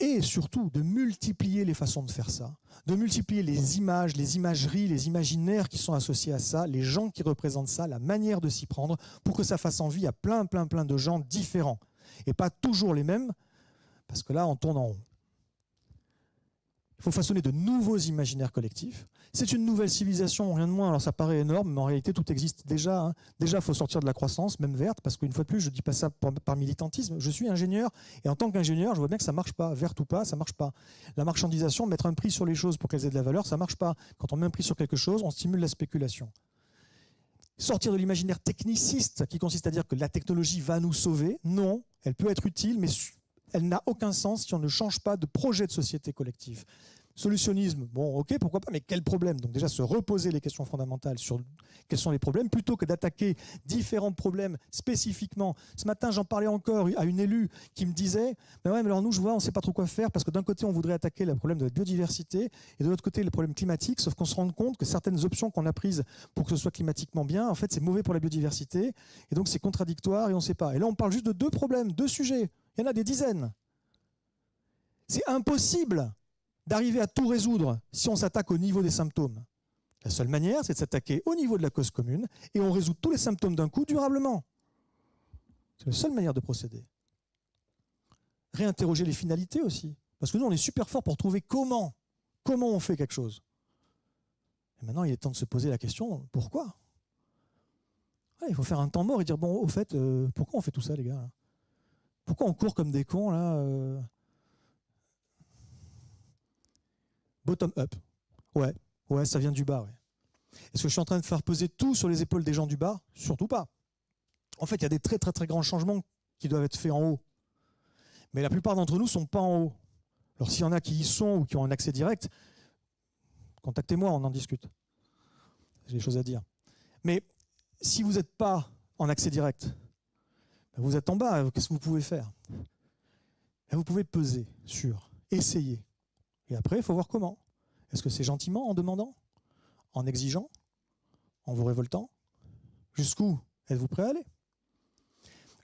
Et surtout, de multiplier les façons de faire ça, de multiplier les images, les imageries, les imaginaires qui sont associés à ça, les gens qui représentent ça, la manière de s'y prendre, pour que ça fasse envie à plein de gens différents, et pas toujours les mêmes, parce que là, on tourne en rond. Il faut façonner de nouveaux imaginaires collectifs. C'est une nouvelle civilisation, rien de moins. Alors ça paraît énorme, mais en réalité tout existe déjà. Hein. Déjà, il faut sortir de la croissance, même verte, parce qu'une fois de plus, je ne dis pas ça par militantisme. Je suis ingénieur, et en tant qu'ingénieur, je vois bien que ça ne marche pas. Verte ou pas, ça ne marche pas. La marchandisation, mettre un prix sur les choses pour qu'elles aient de la valeur, ça ne marche pas. Quand on met un prix sur quelque chose, on stimule la spéculation. Sortir de l'imaginaire techniciste, qui consiste à dire que la technologie va nous sauver, non, elle peut être utile, mais elle n'a aucun sens si on ne change pas de projet de société collective. Solutionnisme, bon, ok, pourquoi pas, mais quel problème? Donc déjà, se reposer les questions fondamentales sur quels sont les problèmes, plutôt que d'attaquer différents problèmes spécifiquement. Ce matin, j'en parlais encore à une élue qui me disait, ben ouais, mais alors nous, je vois, on ne sait pas trop quoi faire, parce que d'un côté, on voudrait attaquer le problème de la biodiversité, et de l'autre côté, le problème climatique, sauf qu'on se rend compte que certaines options qu'on a prises pour que ce soit climatiquement bien, en fait, c'est mauvais pour la biodiversité, et donc c'est contradictoire, et on ne sait pas. Et là, on parle juste de 2 problèmes, 2 sujets. Il y en a des dizaines. C'est impossible d'arriver à tout résoudre si on s'attaque au niveau des symptômes. La seule manière, c'est de s'attaquer au niveau de la cause commune et on résout tous les symptômes d'un coup durablement. C'est la seule manière de procéder. Réinterroger les finalités aussi. Parce que nous, on est super fort pour trouver comment on fait quelque chose. Et maintenant, il est temps de se poser la question, pourquoi? Ouais, il faut faire un temps mort et dire, bon, au fait, pourquoi on fait tout ça, les gars? Pourquoi on court comme des cons, là Bottom-up. Ouais, ça vient du bas. Ouais. Est-ce que je suis en train de faire peser tout sur les épaules des gens du bas? Surtout pas. En fait, il y a des très très très grands changements qui doivent être faits en haut. Mais la plupart d'entre nous ne sont pas en haut. Alors s'il y en a qui y sont ou qui ont un accès direct, contactez-moi, on en discute. J'ai des choses à dire. Mais si vous n'êtes pas en accès direct, vous êtes en bas, qu'est-ce que vous pouvez faire? Vous pouvez peser sur, essayer. Et après, il faut voir comment. Est-ce que c'est gentiment, en demandant? En exigeant? En vous révoltant? Jusqu'où êtes-vous prêt à aller?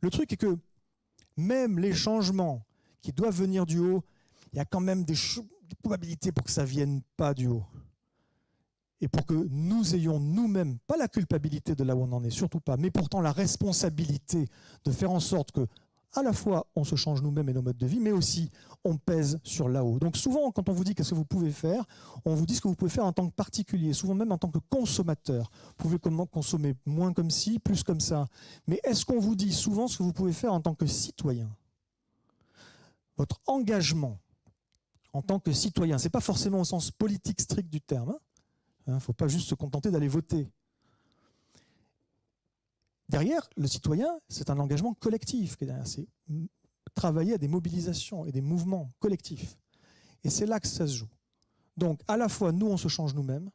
Le truc est que même les changements qui doivent venir du haut, il y a quand même des probabilités pour que ça ne vienne pas du haut. Et pour que nous ayons nous-mêmes, pas la culpabilité de là où on en est, surtout pas, mais pourtant la responsabilité de faire en sorte que à la fois, on se change nous-mêmes et nos modes de vie, mais aussi, on pèse sur là-haut. Donc souvent, quand on vous dit qu'est-ce que vous pouvez faire, on vous dit ce que vous pouvez faire en tant que particulier, souvent même en tant que consommateur. Vous pouvez consommer moins comme ci, plus comme ça. Mais est-ce qu'on vous dit souvent ce que vous pouvez faire en tant que citoyen? Votre engagement en tant que citoyen, ce n'est pas forcément au sens politique strict du terme. Il ne faut pas juste se contenter d'aller voter. Derrière, le citoyen, c'est un engagement collectif. C'est travailler à des mobilisations et des mouvements collectifs. Et c'est là que ça se joue. Donc, à la fois, nous, on se change nous-mêmes,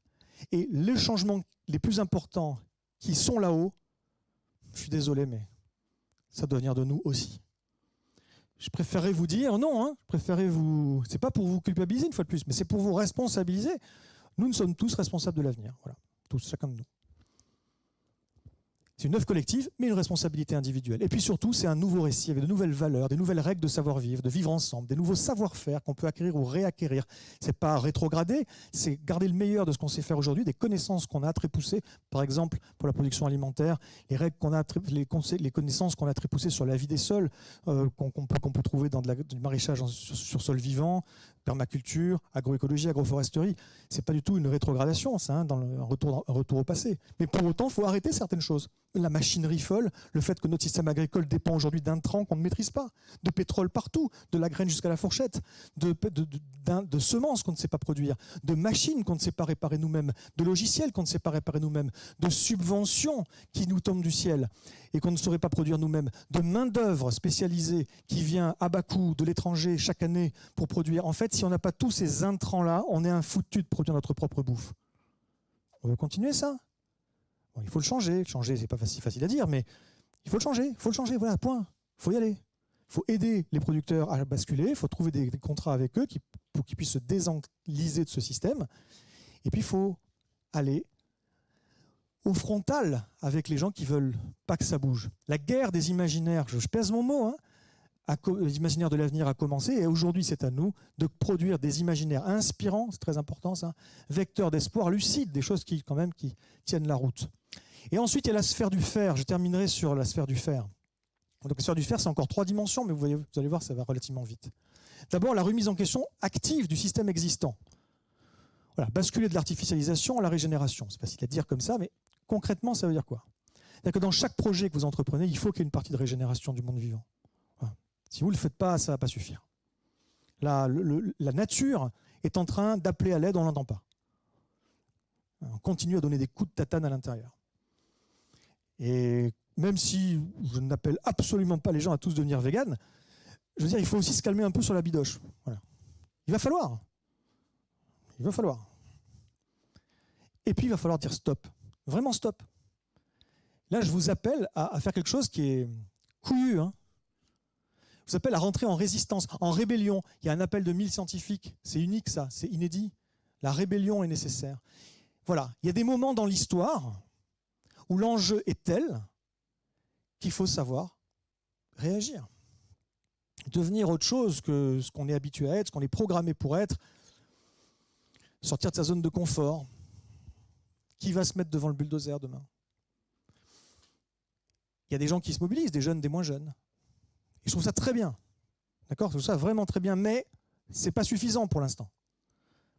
et les changements les plus importants qui sont là-haut, je suis désolé, mais ça doit venir de nous aussi. Je préférerais vous dire, non, je préférerais vous... C'est pas pour vous culpabiliser une fois de plus, mais c'est pour vous responsabiliser. Nous sommes tous responsables de l'avenir. Voilà, tous, chacun de nous. C'est une œuvre collective, mais une responsabilité individuelle. Et puis surtout, c'est un nouveau récit avec de nouvelles valeurs, des nouvelles règles de savoir-vivre, de vivre ensemble, des nouveaux savoir-faire qu'on peut acquérir ou réacquérir. C'est pas rétrograder, c'est garder le meilleur de ce qu'on sait faire aujourd'hui, des connaissances qu'on a très poussées, par exemple pour la production alimentaire, les règles qu'on a, les connaissances qu'on a très poussées sur la vie des sols, qu'on peut trouver dans du maraîchage sur sol vivant, permaculture, agroécologie, agroforesterie. C'est pas du tout une rétrogradation, ça, dans un retour au passé. Mais pour autant, il faut arrêter certaines choses. La machinerie folle, le fait que notre système agricole dépend aujourd'hui d'intrants qu'on ne maîtrise pas, de pétrole partout, de la graine jusqu'à la fourchette, de semences qu'on ne sait pas produire, de machines qu'on ne sait pas réparer nous-mêmes, de logiciels qu'on ne sait pas réparer nous-mêmes, de subventions qui nous tombent du ciel et qu'on ne saurait pas produire nous-mêmes, de main-d'œuvre spécialisée qui vient à bas coût de l'étranger chaque année pour produire. En fait, si on n'a pas tous ces intrants-là, on est un foutu de produire notre propre bouffe. On veut continuer ça? Bon, il faut le changer. Le changer, c'est pas facile à dire, mais il faut le changer, voilà, point. Il faut y aller. Il faut aider les producteurs à basculer, il faut trouver des contrats avec eux pour qu'ils puissent se désenliser de ce système. Et puis, il faut aller au frontal avec les gens qui veulent pas que ça bouge. La guerre des imaginaires, je pèse mon mot, les imaginaires de l'avenir a commencé, et aujourd'hui, c'est à nous de produire des imaginaires inspirants, c'est très important ça, vecteurs d'espoir, lucides, des choses qui tiennent la route. Et ensuite, il y a la sphère du faire. Je terminerai sur la sphère du faire. Donc, la sphère du faire, c'est encore 3 dimensions, mais vous allez voir, ça va relativement vite. D'abord, la remise en question active du système existant. Voilà, basculer de l'artificialisation à la régénération. C'est facile à dire comme ça, mais concrètement, ça veut dire quoi? C'est-à-dire que dans chaque projet que vous entreprenez, il faut qu'il y ait une partie de régénération du monde vivant. Voilà. Si vous ne le faites pas, ça ne va pas suffire. La nature est en train d'appeler à l'aide, on ne l'entend pas. On continue à donner des coups de tatane à l'intérieur. Et même si je n'appelle absolument pas les gens à tous devenir véganes, je veux dire, il faut aussi se calmer un peu sur la bidoche. Voilà. Il va falloir. Il va falloir. Et puis, il va falloir dire stop. Vraiment stop. Là, je vous appelle à faire quelque chose qui est couillu. Hein. Je vous appelle à rentrer en résistance, en rébellion. Il y a un appel de 1000 scientifiques. C'est unique, ça. C'est inédit. La rébellion est nécessaire. Voilà. Il y a des moments dans l'histoire où l'enjeu est tel qu'il faut savoir réagir. Devenir autre chose que ce qu'on est habitué à être, ce qu'on est programmé pour être. Sortir de sa zone de confort. Qui va se mettre devant le bulldozer demain? Il y a des gens qui se mobilisent, des jeunes, des moins jeunes. Et je trouve ça très bien. D'accord? Je trouve ça vraiment très bien, mais ce n'est pas suffisant pour l'instant.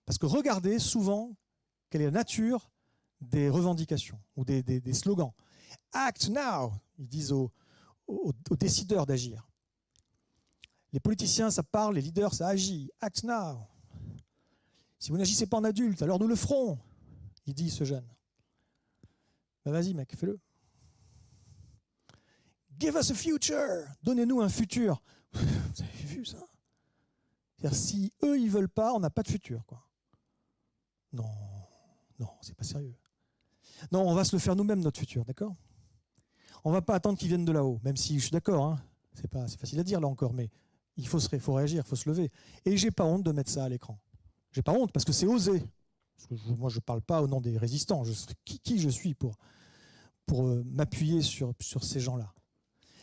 Parce que regardez souvent quelle est la nature des revendications ou des slogans. Act now, ils disent aux décideurs d'agir. Les politiciens, ça parle, les leaders, ça agit. Act now. Si vous n'agissez pas en adulte, alors nous le ferons. Il dit ce jeune. Ben vas-y mec, fais-le. Give us a future. Donnez-nous un futur. Vous avez vu ça? C'est-à-dire, si eux, ils veulent pas, on n'a pas de futur, quoi. Non, c'est pas sérieux. Non, on va se le faire nous-mêmes, notre futur, d'accord? On va pas attendre qu'ils viennent de là-haut, même si je suis d'accord, hein. C'est facile à dire là encore, mais il faut réagir, il faut se lever. Et j'ai pas honte de mettre ça à l'écran. J'ai pas honte, parce que c'est osé. Moi, je ne parle pas au nom des résistants. Qui je suis pour m'appuyer sur ces gens-là.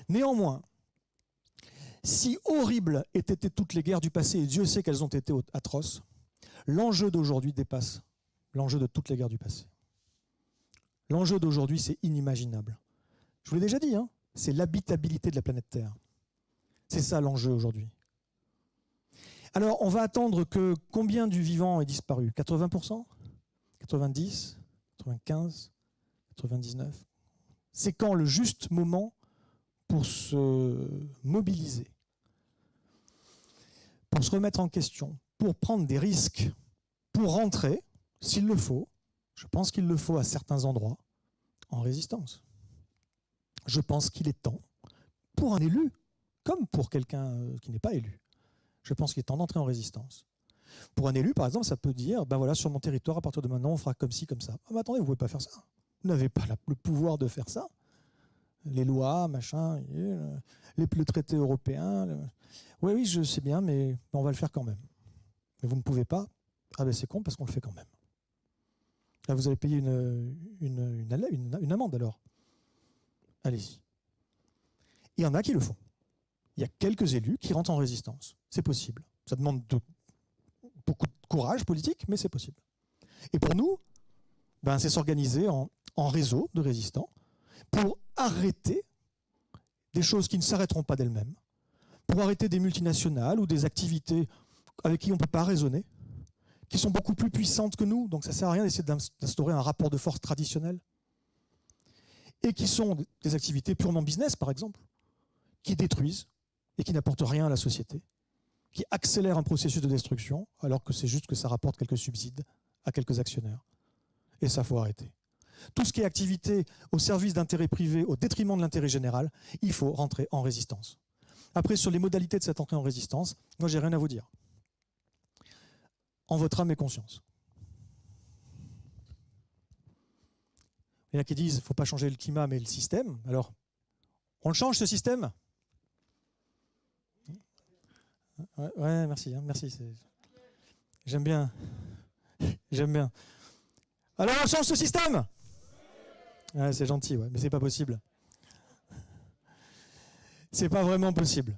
Néanmoins, si horribles aient été toutes les guerres du passé, et Dieu sait qu'elles ont été atroces, l'enjeu d'aujourd'hui dépasse l'enjeu de toutes les guerres du passé. L'enjeu d'aujourd'hui, c'est inimaginable. Je vous l'ai déjà dit, hein, c'est l'habitabilité de la planète Terre. C'est ça l'enjeu aujourd'hui. Alors, on va attendre que combien du vivant est disparu? 80%? 90? 95? 99? C'est quand le juste moment pour se mobiliser, pour se remettre en question, pour prendre des risques, pour rentrer, s'il le faut, je pense qu'il le faut à certains endroits, en résistance. Je pense qu'il est temps, pour un élu, comme pour quelqu'un qui n'est pas élu, je pense qu'il est temps d'entrer en résistance. Pour un élu, par exemple, ça peut dire, ben voilà, sur mon territoire, à partir de maintenant, on fera comme ci, comme ça. Ah, mais attendez, vous ne pouvez pas faire ça. Vous n'avez pas le pouvoir de faire ça. Les lois, machin, le traité européen. Oui, je sais bien, mais on va le faire quand même. Mais vous ne pouvez pas. Ah ben c'est con parce qu'on le fait quand même. Là, vous allez payer une amende alors. Allez-y. Il y en a qui le font. Il y a quelques élus qui rentrent en résistance. C'est possible. Ça demande beaucoup de courage politique, mais c'est possible. Et pour nous, ben, c'est s'organiser en réseau de résistants pour arrêter des choses qui ne s'arrêteront pas d'elles-mêmes, pour arrêter des multinationales ou des activités avec qui on ne peut pas raisonner, qui sont beaucoup plus puissantes que nous, donc ça ne sert à rien d'essayer d'instaurer un rapport de force traditionnel, et qui sont des activités purement business, par exemple, qui détruisent et qui n'apportent rien à la société, qui accélèrent un processus de destruction, alors que c'est juste que ça rapporte quelques subsides à quelques actionnaires. Et ça, il faut arrêter. Tout ce qui est activité au service d'intérêts privés, au détriment de l'intérêt général, il faut rentrer en résistance. Après, sur les modalités de cette entrée en résistance, moi, j'ai rien à vous dire. En votre âme et conscience. Il y en a qui disent qu'il ne faut pas changer le climat, mais le système. Alors, on le change, ce système? Ouais, merci. Hein, merci. J'aime bien. J'aime bien. Alors, on change ce système? Ouais, c'est gentil, ouais, mais c'est pas possible. C'est pas vraiment possible.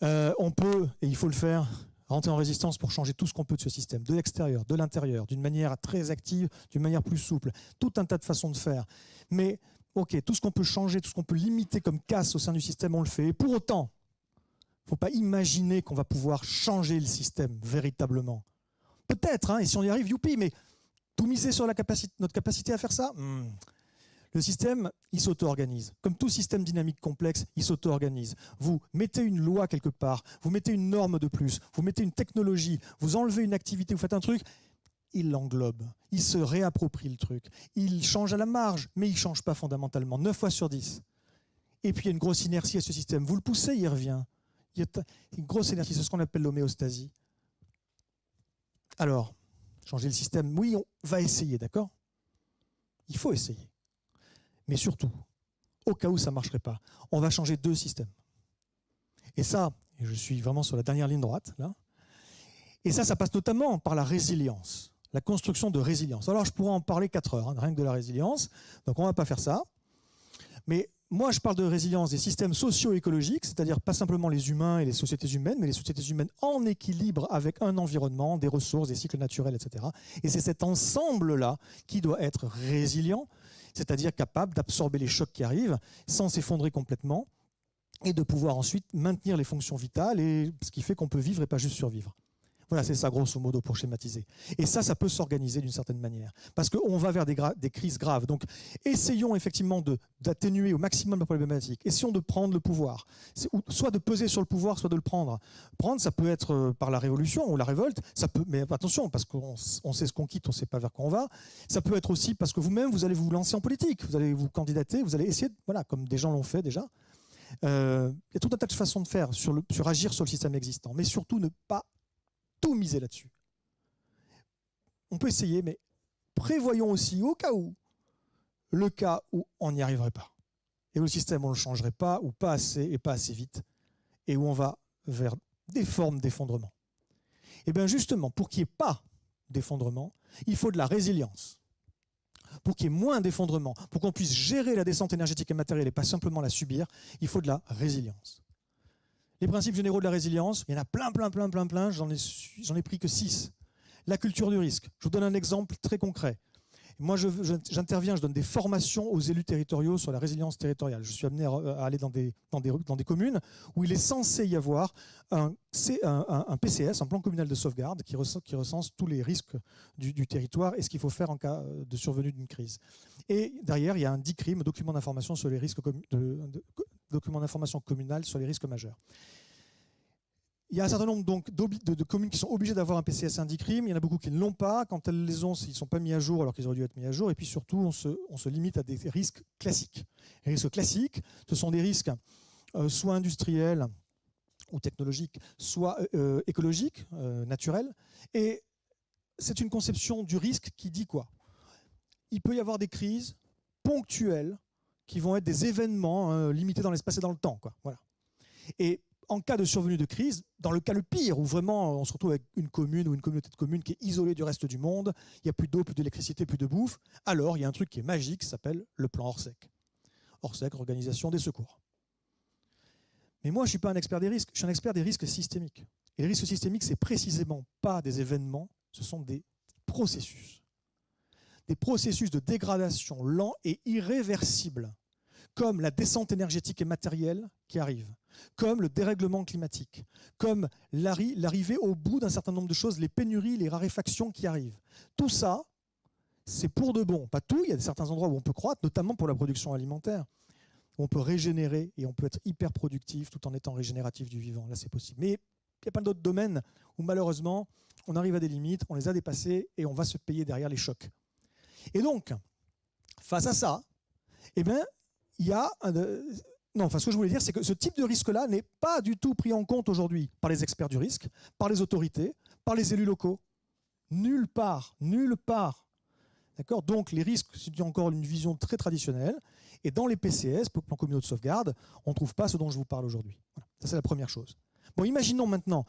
On peut, et il faut le faire, rentrer en résistance pour changer tout ce qu'on peut de ce système, de l'extérieur, de l'intérieur, d'une manière très active, d'une manière plus souple. Tout un tas de façons de faire. Mais, ok, tout ce qu'on peut changer, tout ce qu'on peut limiter comme casse au sein du système, on le fait. Et pour autant, il ne faut pas imaginer qu'on va pouvoir changer le système véritablement. Peut-être, hein, et si on y arrive, youpi, mais tout miser sur notre capacité à faire ça, Le système, il s'auto-organise. Comme tout système dynamique complexe, il s'auto-organise. Vous mettez une loi quelque part, vous mettez une norme de plus, vous mettez une technologie, vous enlevez une activité, vous faites un truc, il l'englobe. Il se réapproprie le truc. Il change à la marge, mais il ne change pas fondamentalement. 9 fois sur 10. Et puis il y a une grosse inertie à ce système. Vous le poussez, il revient. Il y a une grosse énergie, c'est ce qu'on appelle l'homéostasie. Alors, changer le système. Oui, on va essayer, d'accord? Il faut essayer. Mais surtout, au cas où ça ne marcherait pas, on va changer 2 systèmes. Et ça, et je suis vraiment sur la dernière ligne droite, là, et ça passe notamment par la résilience, la construction de résilience. Alors, je pourrais en parler 4 heures, rien que de la résilience, donc on ne va pas faire ça. Mais moi, je parle de résilience des systèmes socio-écologiques, c'est-à-dire pas simplement les humains et les sociétés humaines, mais les sociétés humaines en équilibre avec un environnement, des ressources, des cycles naturels, etc. Et c'est cet ensemble-là qui doit être résilient, c'est-à-dire capable d'absorber les chocs qui arrivent sans s'effondrer complètement et de pouvoir ensuite maintenir les fonctions vitales, et ce qui fait qu'on peut vivre et pas juste survivre. Voilà, c'est ça grosso modo pour schématiser. Et ça peut s'organiser d'une certaine manière. Parce qu'on va vers des crises graves. Donc essayons effectivement d'atténuer au maximum la problématique. Essayons de prendre le pouvoir. Soit de peser sur le pouvoir, soit de le prendre. Prendre, ça peut être par la révolution ou la révolte. Ça peut, mais attention, parce qu'on sait ce qu'on quitte, on ne sait pas vers quoi on va. Ça peut être aussi parce que vous-même, vous allez vous lancer en politique. Vous allez vous candidater, vous allez essayer, voilà, comme des gens l'ont fait déjà. Il y a tout un tas de façons de faire sur agir sur le système existant. Mais surtout, ne pas tout miser là-dessus. On peut essayer, mais prévoyons aussi, au cas où, le cas où on n'y arriverait pas. Et où le système, on ne le changerait pas, ou pas assez, et pas assez vite, et où on va vers des formes d'effondrement. Et bien justement, pour qu'il n'y ait pas d'effondrement, il faut de la résilience. Pour qu'il y ait moins d'effondrement, pour qu'on puisse gérer la descente énergétique et matérielle et pas simplement la subir, il faut de la résilience. Les principes généraux de la résilience, il y en a plein, j'en ai pris que 6. La culture du risque. Je vous donne un exemple très concret. Moi, j'interviens, je donne des formations aux élus territoriaux sur la résilience territoriale. Je suis amené à aller dans des communes où il est censé y avoir un PCS, un plan communal de sauvegarde, qui recense tous les risques du territoire et ce qu'il faut faire en cas de survenue d'une crise. Et derrière, il y a un DICRIM, document d'information sur les risques document d'information communal sur les risques majeurs. Il y a un certain nombre donc, de communes qui sont obligées d'avoir un PCS et un DICRIM. Il y en a beaucoup qui ne l'ont pas. Quand elles les ont, ils ne sont pas mis à jour alors qu'ils auraient dû être mis à jour. Et puis surtout, on se limite à des risques classiques. Les risques classiques, ce sont des risques soit industriels ou technologiques, soit écologiques, naturels. Et c'est une conception du risque qui dit quoi? Il peut y avoir des crises ponctuelles qui vont être des événements limités dans l'espace et dans le temps, quoi. Voilà. Et en cas de survenue de crise, dans le cas le pire, où vraiment on se retrouve avec une commune ou une communauté de communes qui est isolée du reste du monde, il n'y a plus d'eau, plus d'électricité, plus de bouffe, alors il y a un truc qui est magique, qui s'appelle le plan Orsec. Orsec, Organisation des secours. Mais moi, je ne suis pas un expert des risques, je suis un expert des risques systémiques. Et les risques systémiques, c'est précisément pas des événements, ce sont des processus. Des processus de dégradation lents et irréversibles, comme la descente énergétique et matérielle qui arrive, comme le dérèglement climatique, comme l'arrivée au bout d'un certain nombre de choses, les pénuries, les raréfactions qui arrivent. Tout ça, c'est pour de bon. Pas tout, il y a certains endroits où on peut croître, notamment pour la production alimentaire, où on peut régénérer et on peut être hyper productif tout en étant régénératif du vivant. Là, c'est possible. Mais il y a plein d'autres domaines où malheureusement, on arrive à des limites, on les a dépassées et on va se payer derrière les chocs. Et donc, face à ça, eh bien, il y a... ce que je voulais dire, c'est que ce type de risque-là n'est pas du tout pris en compte aujourd'hui par les experts du risque, par les autorités, par les élus locaux. Nulle part, nulle part. D'accord ? Donc, les risques, c'est encore une vision très traditionnelle. Et dans les PCS, plans communaux de sauvegarde, on ne trouve pas ce dont je vous parle aujourd'hui. Voilà. Ça, c'est la première chose. Bon, imaginons maintenant...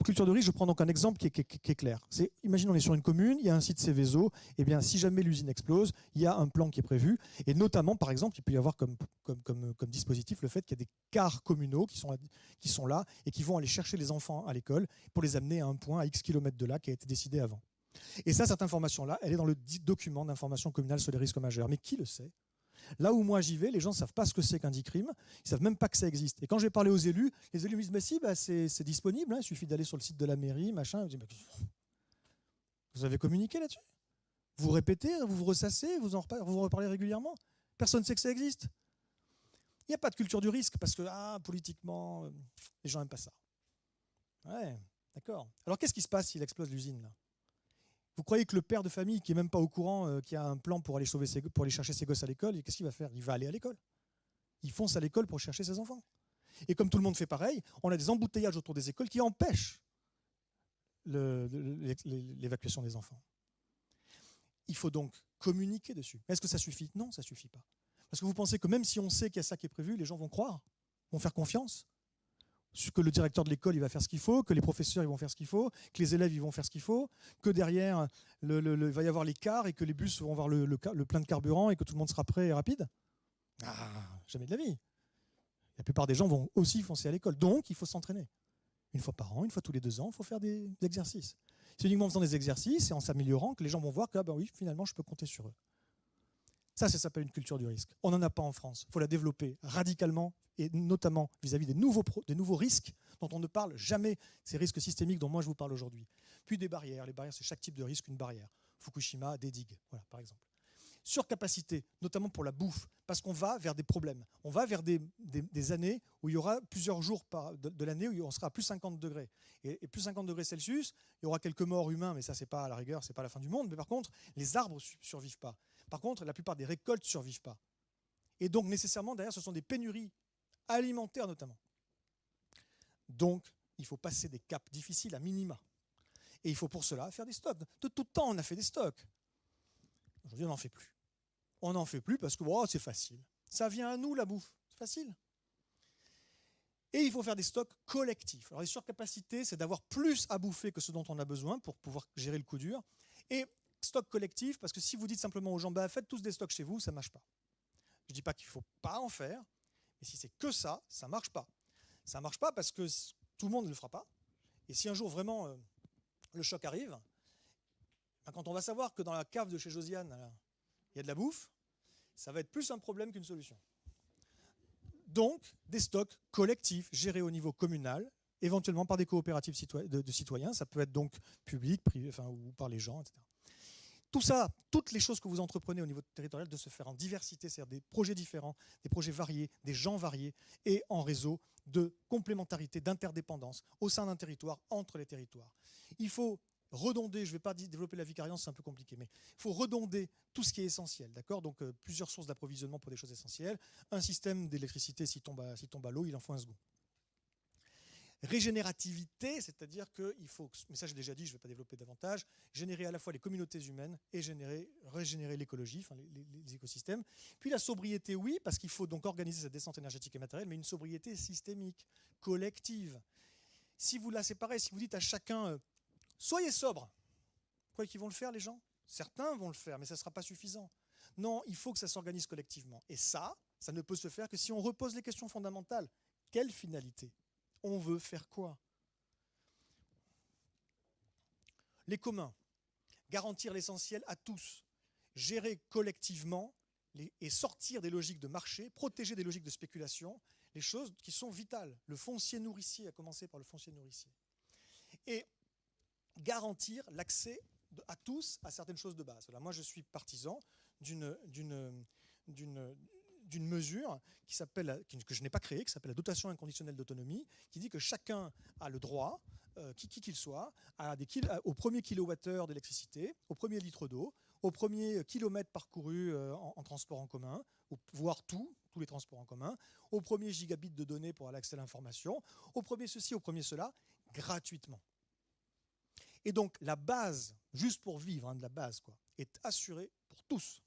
Culture de risque, je prends donc un exemple qui est clair. Imaginons on est sur une commune, il y a un site Céveso, et bien si jamais l'usine explose, il y a un plan qui est prévu, et notamment par exemple, il peut y avoir comme dispositif le fait qu'il y a des cars communaux qui sont là et qui vont aller chercher les enfants à l'école pour les amener à un point à X kilomètres de là qui a été décidé avant. Et ça, cette information-là, elle est dans le document d'information communale sur les risques majeurs. Mais qui le sait ? Là où moi j'y vais, les gens ne savent pas ce que c'est qu'un DICRIM, ils ne savent même pas que ça existe. Et quand je vais parler aux élus, les élus me disent mais si, c'est disponible, hein, il suffit d'aller sur le site de la mairie, machin. Je dis, vous avez communiqué là-dessus? Vous répétez, vous vous ressassez, vous reparlez régulièrement? Personne ne sait que ça existe. Il n'y a pas de culture du risque parce que politiquement, les gens n'aiment pas ça. Ouais, d'accord. Alors qu'est-ce qui se passe s'il explose l'usine là? Vous croyez que le père de famille qui n'est même pas au courant, qui a un plan pour aller chercher ses gosses à l'école, qu'est-ce qu'il va faire? Il va aller à l'école. Il fonce à l'école pour chercher ses enfants. Et comme tout le monde fait pareil, on a des embouteillages autour des écoles qui empêchent l'évacuation des enfants. Il faut donc communiquer dessus. Est-ce que ça suffit? Non, ça ne suffit pas. Parce que vous pensez que même si on sait qu'il y a ça qui est prévu, les gens vont croire, vont faire confiance, que le directeur de l'école il va faire ce qu'il faut, que les professeurs ils vont faire ce qu'il faut, que les élèves ils vont faire ce qu'il faut, que derrière il va y avoir les cars et que les bus vont avoir le plein de carburant et que tout le monde sera prêt et rapide? Jamais de la vie. La plupart des gens vont aussi foncer à l'école. Donc, il faut s'entraîner. Une fois par an, une fois tous les 2 ans, il faut faire des exercices. C'est uniquement en faisant des exercices et en s'améliorant que les gens vont voir que oui, finalement, je peux compter sur eux. Ça s'appelle une culture du risque. On n'en a pas en France. Il faut la développer radicalement et notamment vis-à-vis des nouveaux risques dont on ne parle jamais, ces risques systémiques dont moi je vous parle aujourd'hui. Puis des barrières. Les barrières, c'est chaque type de risque une barrière. Fukushima, des digues, voilà, par exemple. Surcapacité, notamment pour la bouffe, parce qu'on va vers des problèmes. On va vers des années où il y aura plusieurs jours de l'année où on sera à plus 50 degrés. Et plus 50 degrés Celsius, il y aura quelques morts humains, mais ça, c'est pas à la rigueur, c'est pas la fin du monde. Mais par contre, les arbres ne survivent pas. Par contre, la plupart des récoltes ne survivent pas. Et donc, nécessairement, derrière, ce sont des pénuries alimentaires, notamment. Donc, il faut passer des caps difficiles à minima. Et il faut pour cela faire des stocks. De tout temps, on a fait des stocks. Aujourd'hui, on n'en fait plus. On n'en fait plus parce que c'est facile. Ça vient à nous, la bouffe. C'est facile. Et il faut faire des stocks collectifs. Alors, les surcapacités, c'est d'avoir plus à bouffer que ce dont on a besoin pour pouvoir gérer le coup dur. Et stock collectif, parce que si vous dites simplement aux gens, faites tous des stocks chez vous, ça ne marche pas. Je ne dis pas qu'il ne faut pas en faire, mais si c'est que ça ne marche pas. Ça ne marche pas parce que tout le monde ne le fera pas. Et si un jour, vraiment, le choc arrive, quand on va savoir que dans la cave de chez Josiane, il y a de la bouffe, ça va être plus un problème qu'une solution. Donc, des stocks collectifs gérés au niveau communal, éventuellement par des coopératives de citoyens, ça peut être donc public, privé, ou par les gens, etc. Tout ça, toutes les choses que vous entreprenez au niveau territorial, de se faire en diversité, c'est-à-dire des projets différents, des projets variés, des gens variés, et en réseau de complémentarité, d'interdépendance au sein d'un territoire, entre les territoires. Il faut redonder, je ne vais pas développer la vicariance, c'est un peu compliqué, mais il faut redonder tout ce qui est essentiel, d'accord? Donc plusieurs sources d'approvisionnement pour des choses essentielles, un système d'électricité, s'il tombe à l'eau, il en faut un second. Régénérativité, c'est-à-dire qu'il faut, mais ça j'ai déjà dit, je ne vais pas développer davantage, générer à la fois les communautés humaines et régénérer l'écologie, les écosystèmes. Puis la sobriété, oui, parce qu'il faut donc organiser cette descente énergétique et matérielle, mais une sobriété systémique, collective. Si vous la séparez, si vous dites à chacun soyez sobre, vous croyez qu'ils vont le faire, les gens? Certains vont le faire, mais ça ne sera pas suffisant. Non, il faut que ça s'organise collectivement. Et ça ne peut se faire que si on repose les questions fondamentales. Quelle finalité? On veut faire quoi? Les communs, garantir l'essentiel à tous, gérer collectivement et sortir des logiques de marché, protéger des logiques de spéculation, les choses qui sont vitales. Le foncier nourricier, à commencer par le foncier nourricier. Et garantir l'accès à tous à certaines choses de base. Voilà, moi, je suis partisan d'une mesure que je n'ai pas créée, qui s'appelle la dotation inconditionnelle d'autonomie, qui dit que chacun a le droit, qui qu'il soit, au premier kilowattheure d'électricité, au premier litre d'eau, au premier kilomètre parcouru en transport en commun, voire tous les transports en commun, au premier gigabit de données pour avoir accès à l'information, au premier ceci, au premier cela, gratuitement. Et donc la base, juste pour vivre, de la base, est assurée pour tous.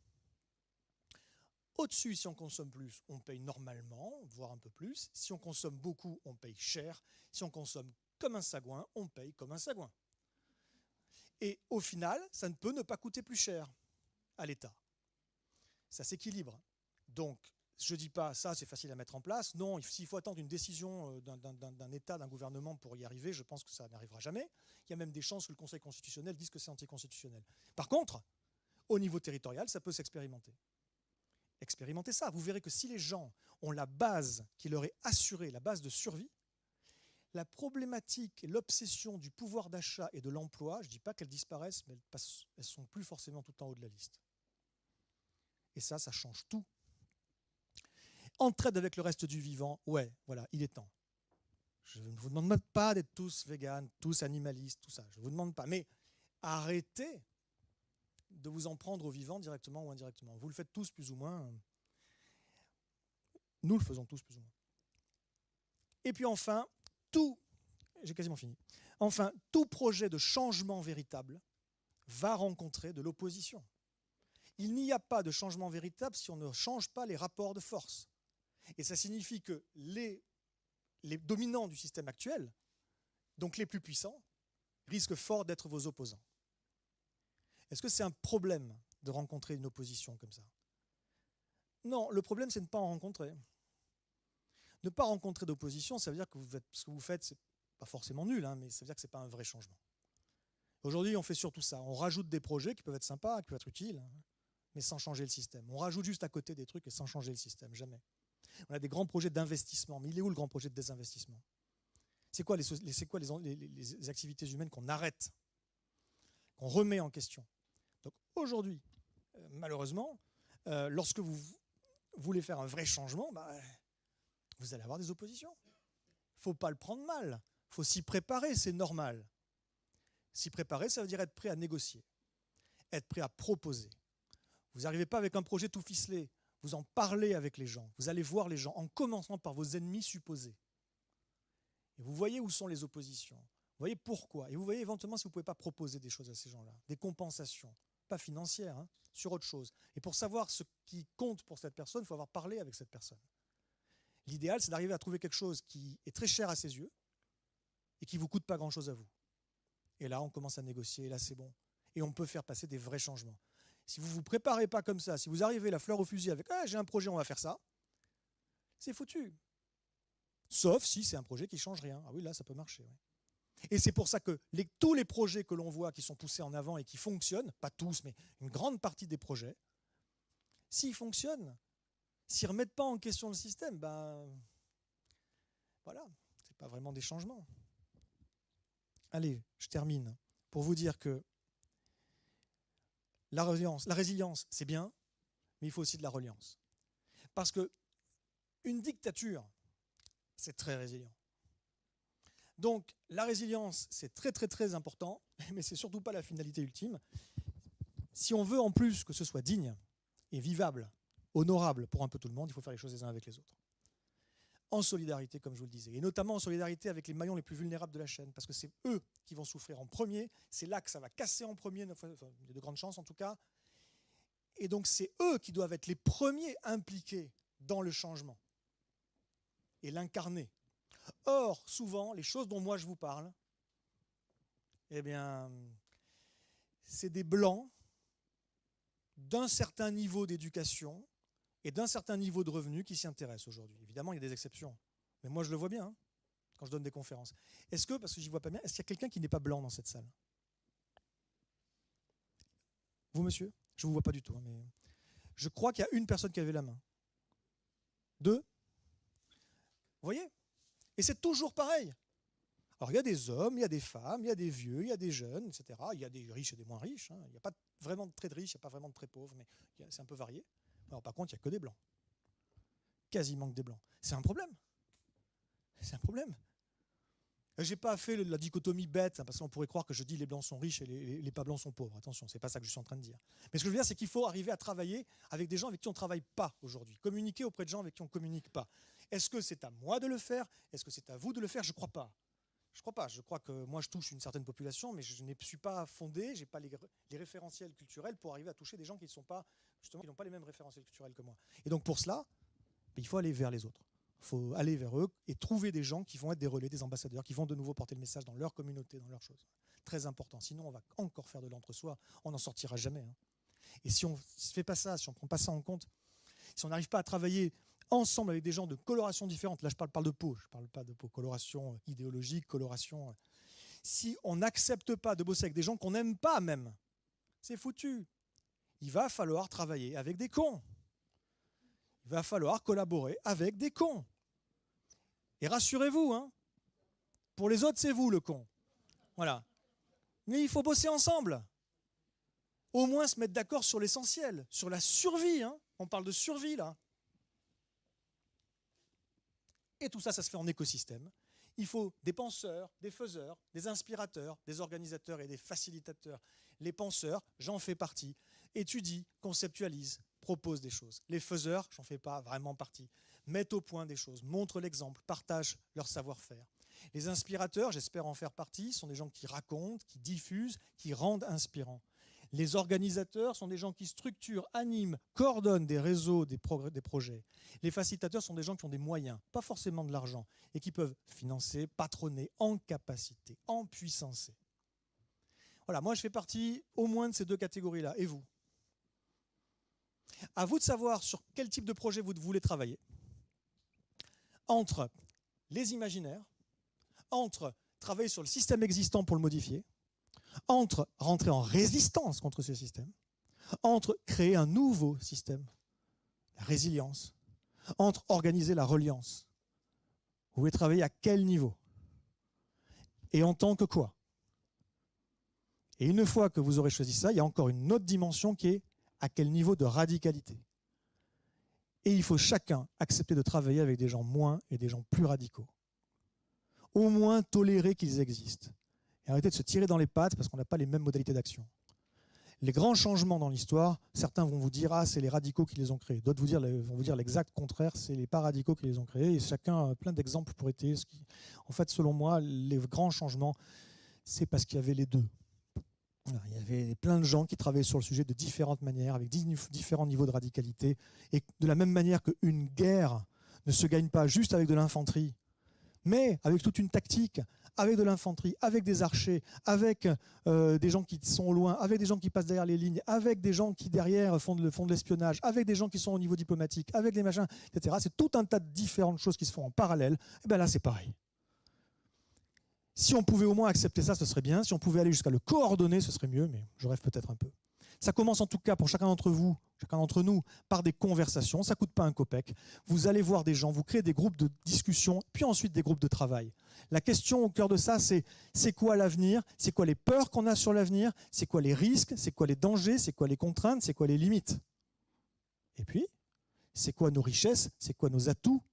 Au-dessus, si on consomme plus, on paye normalement, voire un peu plus. Si on consomme beaucoup, on paye cher. Si on consomme comme un sagouin, on paye comme un sagouin. Et au final, ça ne peut ne pas coûter plus cher à l'État. Ça s'équilibre. Donc, je ne dis pas ça, c'est facile à mettre en place. Non, s'il faut attendre une décision d'un État, d'un gouvernement pour y arriver, je pense que ça n'arrivera jamais. Il y a même des chances que le Conseil constitutionnel dise que c'est anticonstitutionnel. Par contre, au niveau territorial, ça peut s'expérimenter. Expérimentez ça. Vous verrez que si les gens ont la base qui leur est assurée, la base de survie, la problématique et l'obsession du pouvoir d'achat et de l'emploi, je ne dis pas qu'elles disparaissent, mais elles ne sont plus forcément tout en haut de la liste. Et ça change tout. Entraide avec le reste du vivant, ouais, voilà, il est temps. Je ne vous demande pas d'être tous véganes, tous animalistes, tout ça, je ne vous demande pas. Mais arrêtez de vous en prendre au vivant directement ou indirectement. Vous le faites tous plus ou moins. Nous le faisons tous plus ou moins. Et puis enfin, j'ai quasiment fini. Enfin, tout projet de changement véritable va rencontrer de l'opposition. Il n'y a pas de changement véritable si on ne change pas les rapports de force. Et ça signifie que les dominants du système actuel, donc les plus puissants, risquent fort d'être vos opposants. Est-ce que c'est un problème de rencontrer une opposition comme ça? Non, le problème, c'est de ne pas en rencontrer. Ne pas rencontrer d'opposition, ça veut dire que ce que vous faites, c'est pas forcément nul, hein, mais ça veut dire que ce n'est pas un vrai changement. Aujourd'hui, on fait surtout ça. On rajoute des projets qui peuvent être sympas, qui peuvent être utiles, mais sans changer le système. On rajoute juste à côté des trucs et sans changer le système, jamais. On a des grands projets d'investissement, mais il est où le grand projet de désinvestissement? C'est quoi les activités humaines qu'on arrête, qu'on remet en question? Donc aujourd'hui, malheureusement, lorsque vous voulez faire un vrai changement, vous allez avoir des oppositions. Il ne faut pas le prendre mal. Il faut s'y préparer, c'est normal. S'y préparer, ça veut dire être prêt à négocier, être prêt à proposer. Vous n'arrivez pas avec un projet tout ficelé. Vous en parlez avec les gens. Vous allez voir les gens, en commençant par vos ennemis supposés. Et vous voyez où sont les oppositions. Vous voyez pourquoi. Et vous voyez éventuellement si vous ne pouvez pas proposer des choses à ces gens-là. Des compensations, pas financières, hein, sur autre chose. Et pour savoir ce qui compte pour cette personne, il faut avoir parlé avec cette personne. L'idéal, c'est d'arriver à trouver quelque chose qui est très cher à ses yeux et qui ne vous coûte pas grand-chose à vous. Et là, on commence à négocier, et là, c'est bon. Et on peut faire passer des vrais changements. Si vous ne vous préparez pas comme ça, si vous arrivez la fleur au fusil avec « j'ai un projet, on va faire ça », c'est foutu. Sauf si c'est un projet qui ne change rien. Ah oui, là, ça peut marcher. Ouais. Et c'est pour ça que tous les projets que l'on voit qui sont poussés en avant et qui fonctionnent, pas tous, mais une grande partie des projets, s'ils fonctionnent, s'ils ne remettent pas en question le système, voilà, ce n'est pas vraiment des changements. Allez, je termine pour vous dire que la résilience, c'est bien, mais il faut aussi de la reliance. Parce qu'une dictature, c'est très résilient. Donc, la résilience, c'est très, très, très important, mais ce n'est surtout pas la finalité ultime. Si on veut en plus que ce soit digne et vivable, honorable pour un peu tout le monde, il faut faire les choses les uns avec les autres. En solidarité, comme je vous le disais, et notamment en solidarité avec les maillons les plus vulnérables de la chaîne, parce que c'est eux qui vont souffrir en premier, c'est là que ça va casser en premier, il y a de grandes chances en tout cas, et donc c'est eux qui doivent être les premiers impliqués dans le changement et l'incarner. Or, souvent, les choses dont moi je vous parle, eh bien, c'est des blancs d'un certain niveau d'éducation et d'un certain niveau de revenus qui s'y intéressent aujourd'hui. Évidemment, il y a des exceptions, mais moi je le vois bien hein, quand je donne des conférences. Est-ce que, parce que j'y vois pas bien, est-ce qu'il y a quelqu'un qui n'est pas blanc dans cette salle? Vous, monsieur? Je ne vous vois pas du tout, hein, mais je crois qu'il y a une personne qui avait la main. 2? Vous voyez? Et c'est toujours pareil. Alors il y a des hommes, il y a des femmes, il y a des vieux, il y a des jeunes, etc. Il y a des riches et des moins riches. Hein. Il n'y a pas vraiment de très riches, il n'y a pas vraiment de très pauvres, mais c'est un peu varié. Alors par contre, il n'y a que des blancs. Quasiment que des blancs. C'est un problème. C'est un problème. Je n'ai pas fait la dichotomie bête, hein, parce qu'on pourrait croire que je dis les blancs sont riches et les pas blancs sont pauvres. Attention, ce n'est pas ça que je suis en train de dire. Mais ce que je veux dire, c'est qu'il faut arriver à travailler avec des gens avec qui on ne travaille pas aujourd'hui. Communiquer auprès de gens avec qui on ne communique pas. Est-ce que c'est à moi de le faire? Est-ce que c'est à vous de le faire? Je ne crois pas. Je ne crois pas. Je crois que moi, je touche une certaine population, mais je ne suis pas fondé, je n'ai pas les référentiels culturels pour arriver à toucher des gens qui n'ont pas les mêmes référentiels culturels que moi. Et donc pour cela, il faut aller vers les autres. Il faut aller vers eux et trouver des gens qui vont être des relais, des ambassadeurs, qui vont de nouveau porter le message dans leur communauté, dans leurs choses. Très important. Sinon, on va encore faire de l'entre-soi. On n'en sortira jamais. Hein. Et si on ne fait pas ça, si on ne prend pas ça en compte, si on n'arrive pas à travailler ensemble avec des gens de coloration différente, là je parle de peau, je ne parle pas de peau, coloration idéologique, coloration... Si on n'accepte pas de bosser avec des gens qu'on n'aime pas même, c'est foutu. Il va falloir travailler avec des cons. Il va falloir collaborer avec des cons. Et rassurez-vous, hein, pour les autres, c'est vous le con. Voilà. Mais il faut bosser ensemble. Au moins se mettre d'accord sur l'essentiel, sur la survie. Hein. On parle de survie, là. Et tout ça, ça se fait en écosystème. Il faut des penseurs, des faiseurs, des inspirateurs, des organisateurs et des facilitateurs. Les penseurs, j'en fais partie, étudient, conceptualisent, proposent des choses. Les faiseurs, j'en fais pas vraiment partie, mettent au point des choses, montrent l'exemple, partagent leur savoir-faire. Les inspirateurs, j'espère en faire partie, sont des gens qui racontent, qui diffusent, qui rendent inspirants. Les organisateurs sont des gens qui structurent, animent, coordonnent des réseaux, des projets. Les facilitateurs sont des gens qui ont des moyens, pas forcément de l'argent, et qui peuvent financer, patronner, en capacité, en puissance. Voilà, moi je fais partie au moins de ces deux catégories-là. Et vous? À vous de savoir sur quel type de projet vous voulez travailler. Entre les imaginaires, entre travailler sur le système existant pour le modifier, entre rentrer en résistance contre ce système, entre créer un nouveau système, la résilience, entre organiser la reliance. Vous voulez travailler à quel niveau? Et en tant que quoi? Et une fois que vous aurez choisi ça, il y a encore une autre dimension qui est à quel niveau de radicalité. Et il faut chacun accepter de travailler avec des gens moins et des gens plus radicaux. Au moins tolérer qu'ils existent. Et arrêter de se tirer dans les pattes parce qu'on n'a pas les mêmes modalités d'action. Les grands changements dans l'histoire, certains vont vous dire « Ah, c'est les radicaux qui les ont créés ». D'autres vont vous dire l'exact contraire, c'est les pas-radicaux qui les ont créés. Et chacun a plein d'exemples pour étayer ce qui... En fait, selon moi, les grands changements, c'est parce qu'il y avait les deux. Voilà, il y avait plein de gens qui travaillaient sur le sujet de différentes manières, avec différents niveaux de radicalité. Et de la même manière qu'une guerre ne se gagne pas juste avec de l'infanterie, mais avec toute une tactique, avec de l'infanterie, avec des archers, avec des gens qui sont au loin, avec des gens qui passent derrière les lignes, avec des gens qui derrière font de l'espionnage, avec des gens qui sont au niveau diplomatique, avec des machins, etc. C'est tout un tas de différentes choses qui se font en parallèle. Et bien là, c'est pareil. Si on pouvait au moins accepter ça, ce serait bien. Si on pouvait aller jusqu'à le coordonner, ce serait mieux, mais je rêve peut-être un peu. Ça commence en tout cas pour chacun d'entre vous, chacun d'entre nous, par des conversations. Ça ne coûte pas un copec. Vous allez voir des gens, vous créez des groupes de discussion, puis ensuite des groupes de travail. La question au cœur de ça, c'est quoi l'avenir? C'est quoi les peurs qu'on a sur l'avenir? C'est quoi les risques? C'est quoi les dangers? C'est quoi les contraintes? C'est quoi les limites? Et puis, c'est quoi nos richesses? C'est quoi nos atouts?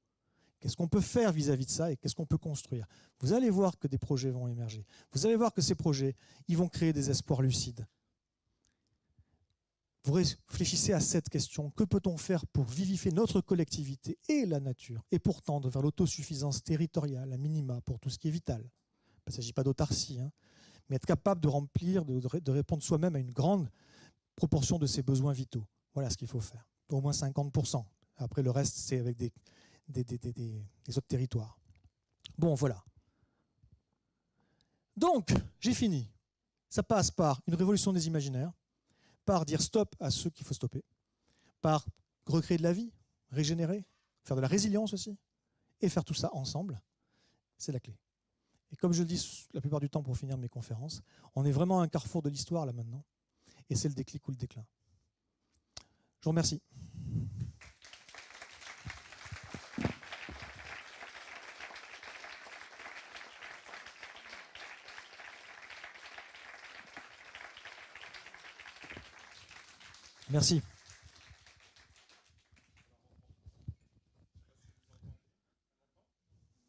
Qu'est-ce qu'on peut faire vis-à-vis de ça et qu'est-ce qu'on peut construire? Vous allez voir que des projets vont émerger. Vous allez voir que ces projets, ils vont créer des espoirs lucides. Vous réfléchissez à cette question. Que peut-on faire pour vivifier notre collectivité et la nature et pour tendre vers l'autosuffisance territoriale, à minima, pour tout ce qui est vital? Il ne s'agit pas d'autarcie, hein, mais être capable de remplir, de répondre soi-même à une grande proportion de ses besoins vitaux. Voilà ce qu'il faut faire. Au moins 50%. Après, le reste, c'est avec des autres territoires. Bon, voilà. Donc, j'ai fini. Ça passe par une révolution des imaginaires, par dire stop à ceux qu'il faut stopper, par recréer de la vie, régénérer, faire de la résilience aussi, et faire tout ça ensemble, c'est la clé. Et comme je le dis la plupart du temps pour finir mes conférences, on est vraiment à un carrefour de l'histoire là maintenant, et c'est le déclic ou le déclin. Je vous remercie. Merci.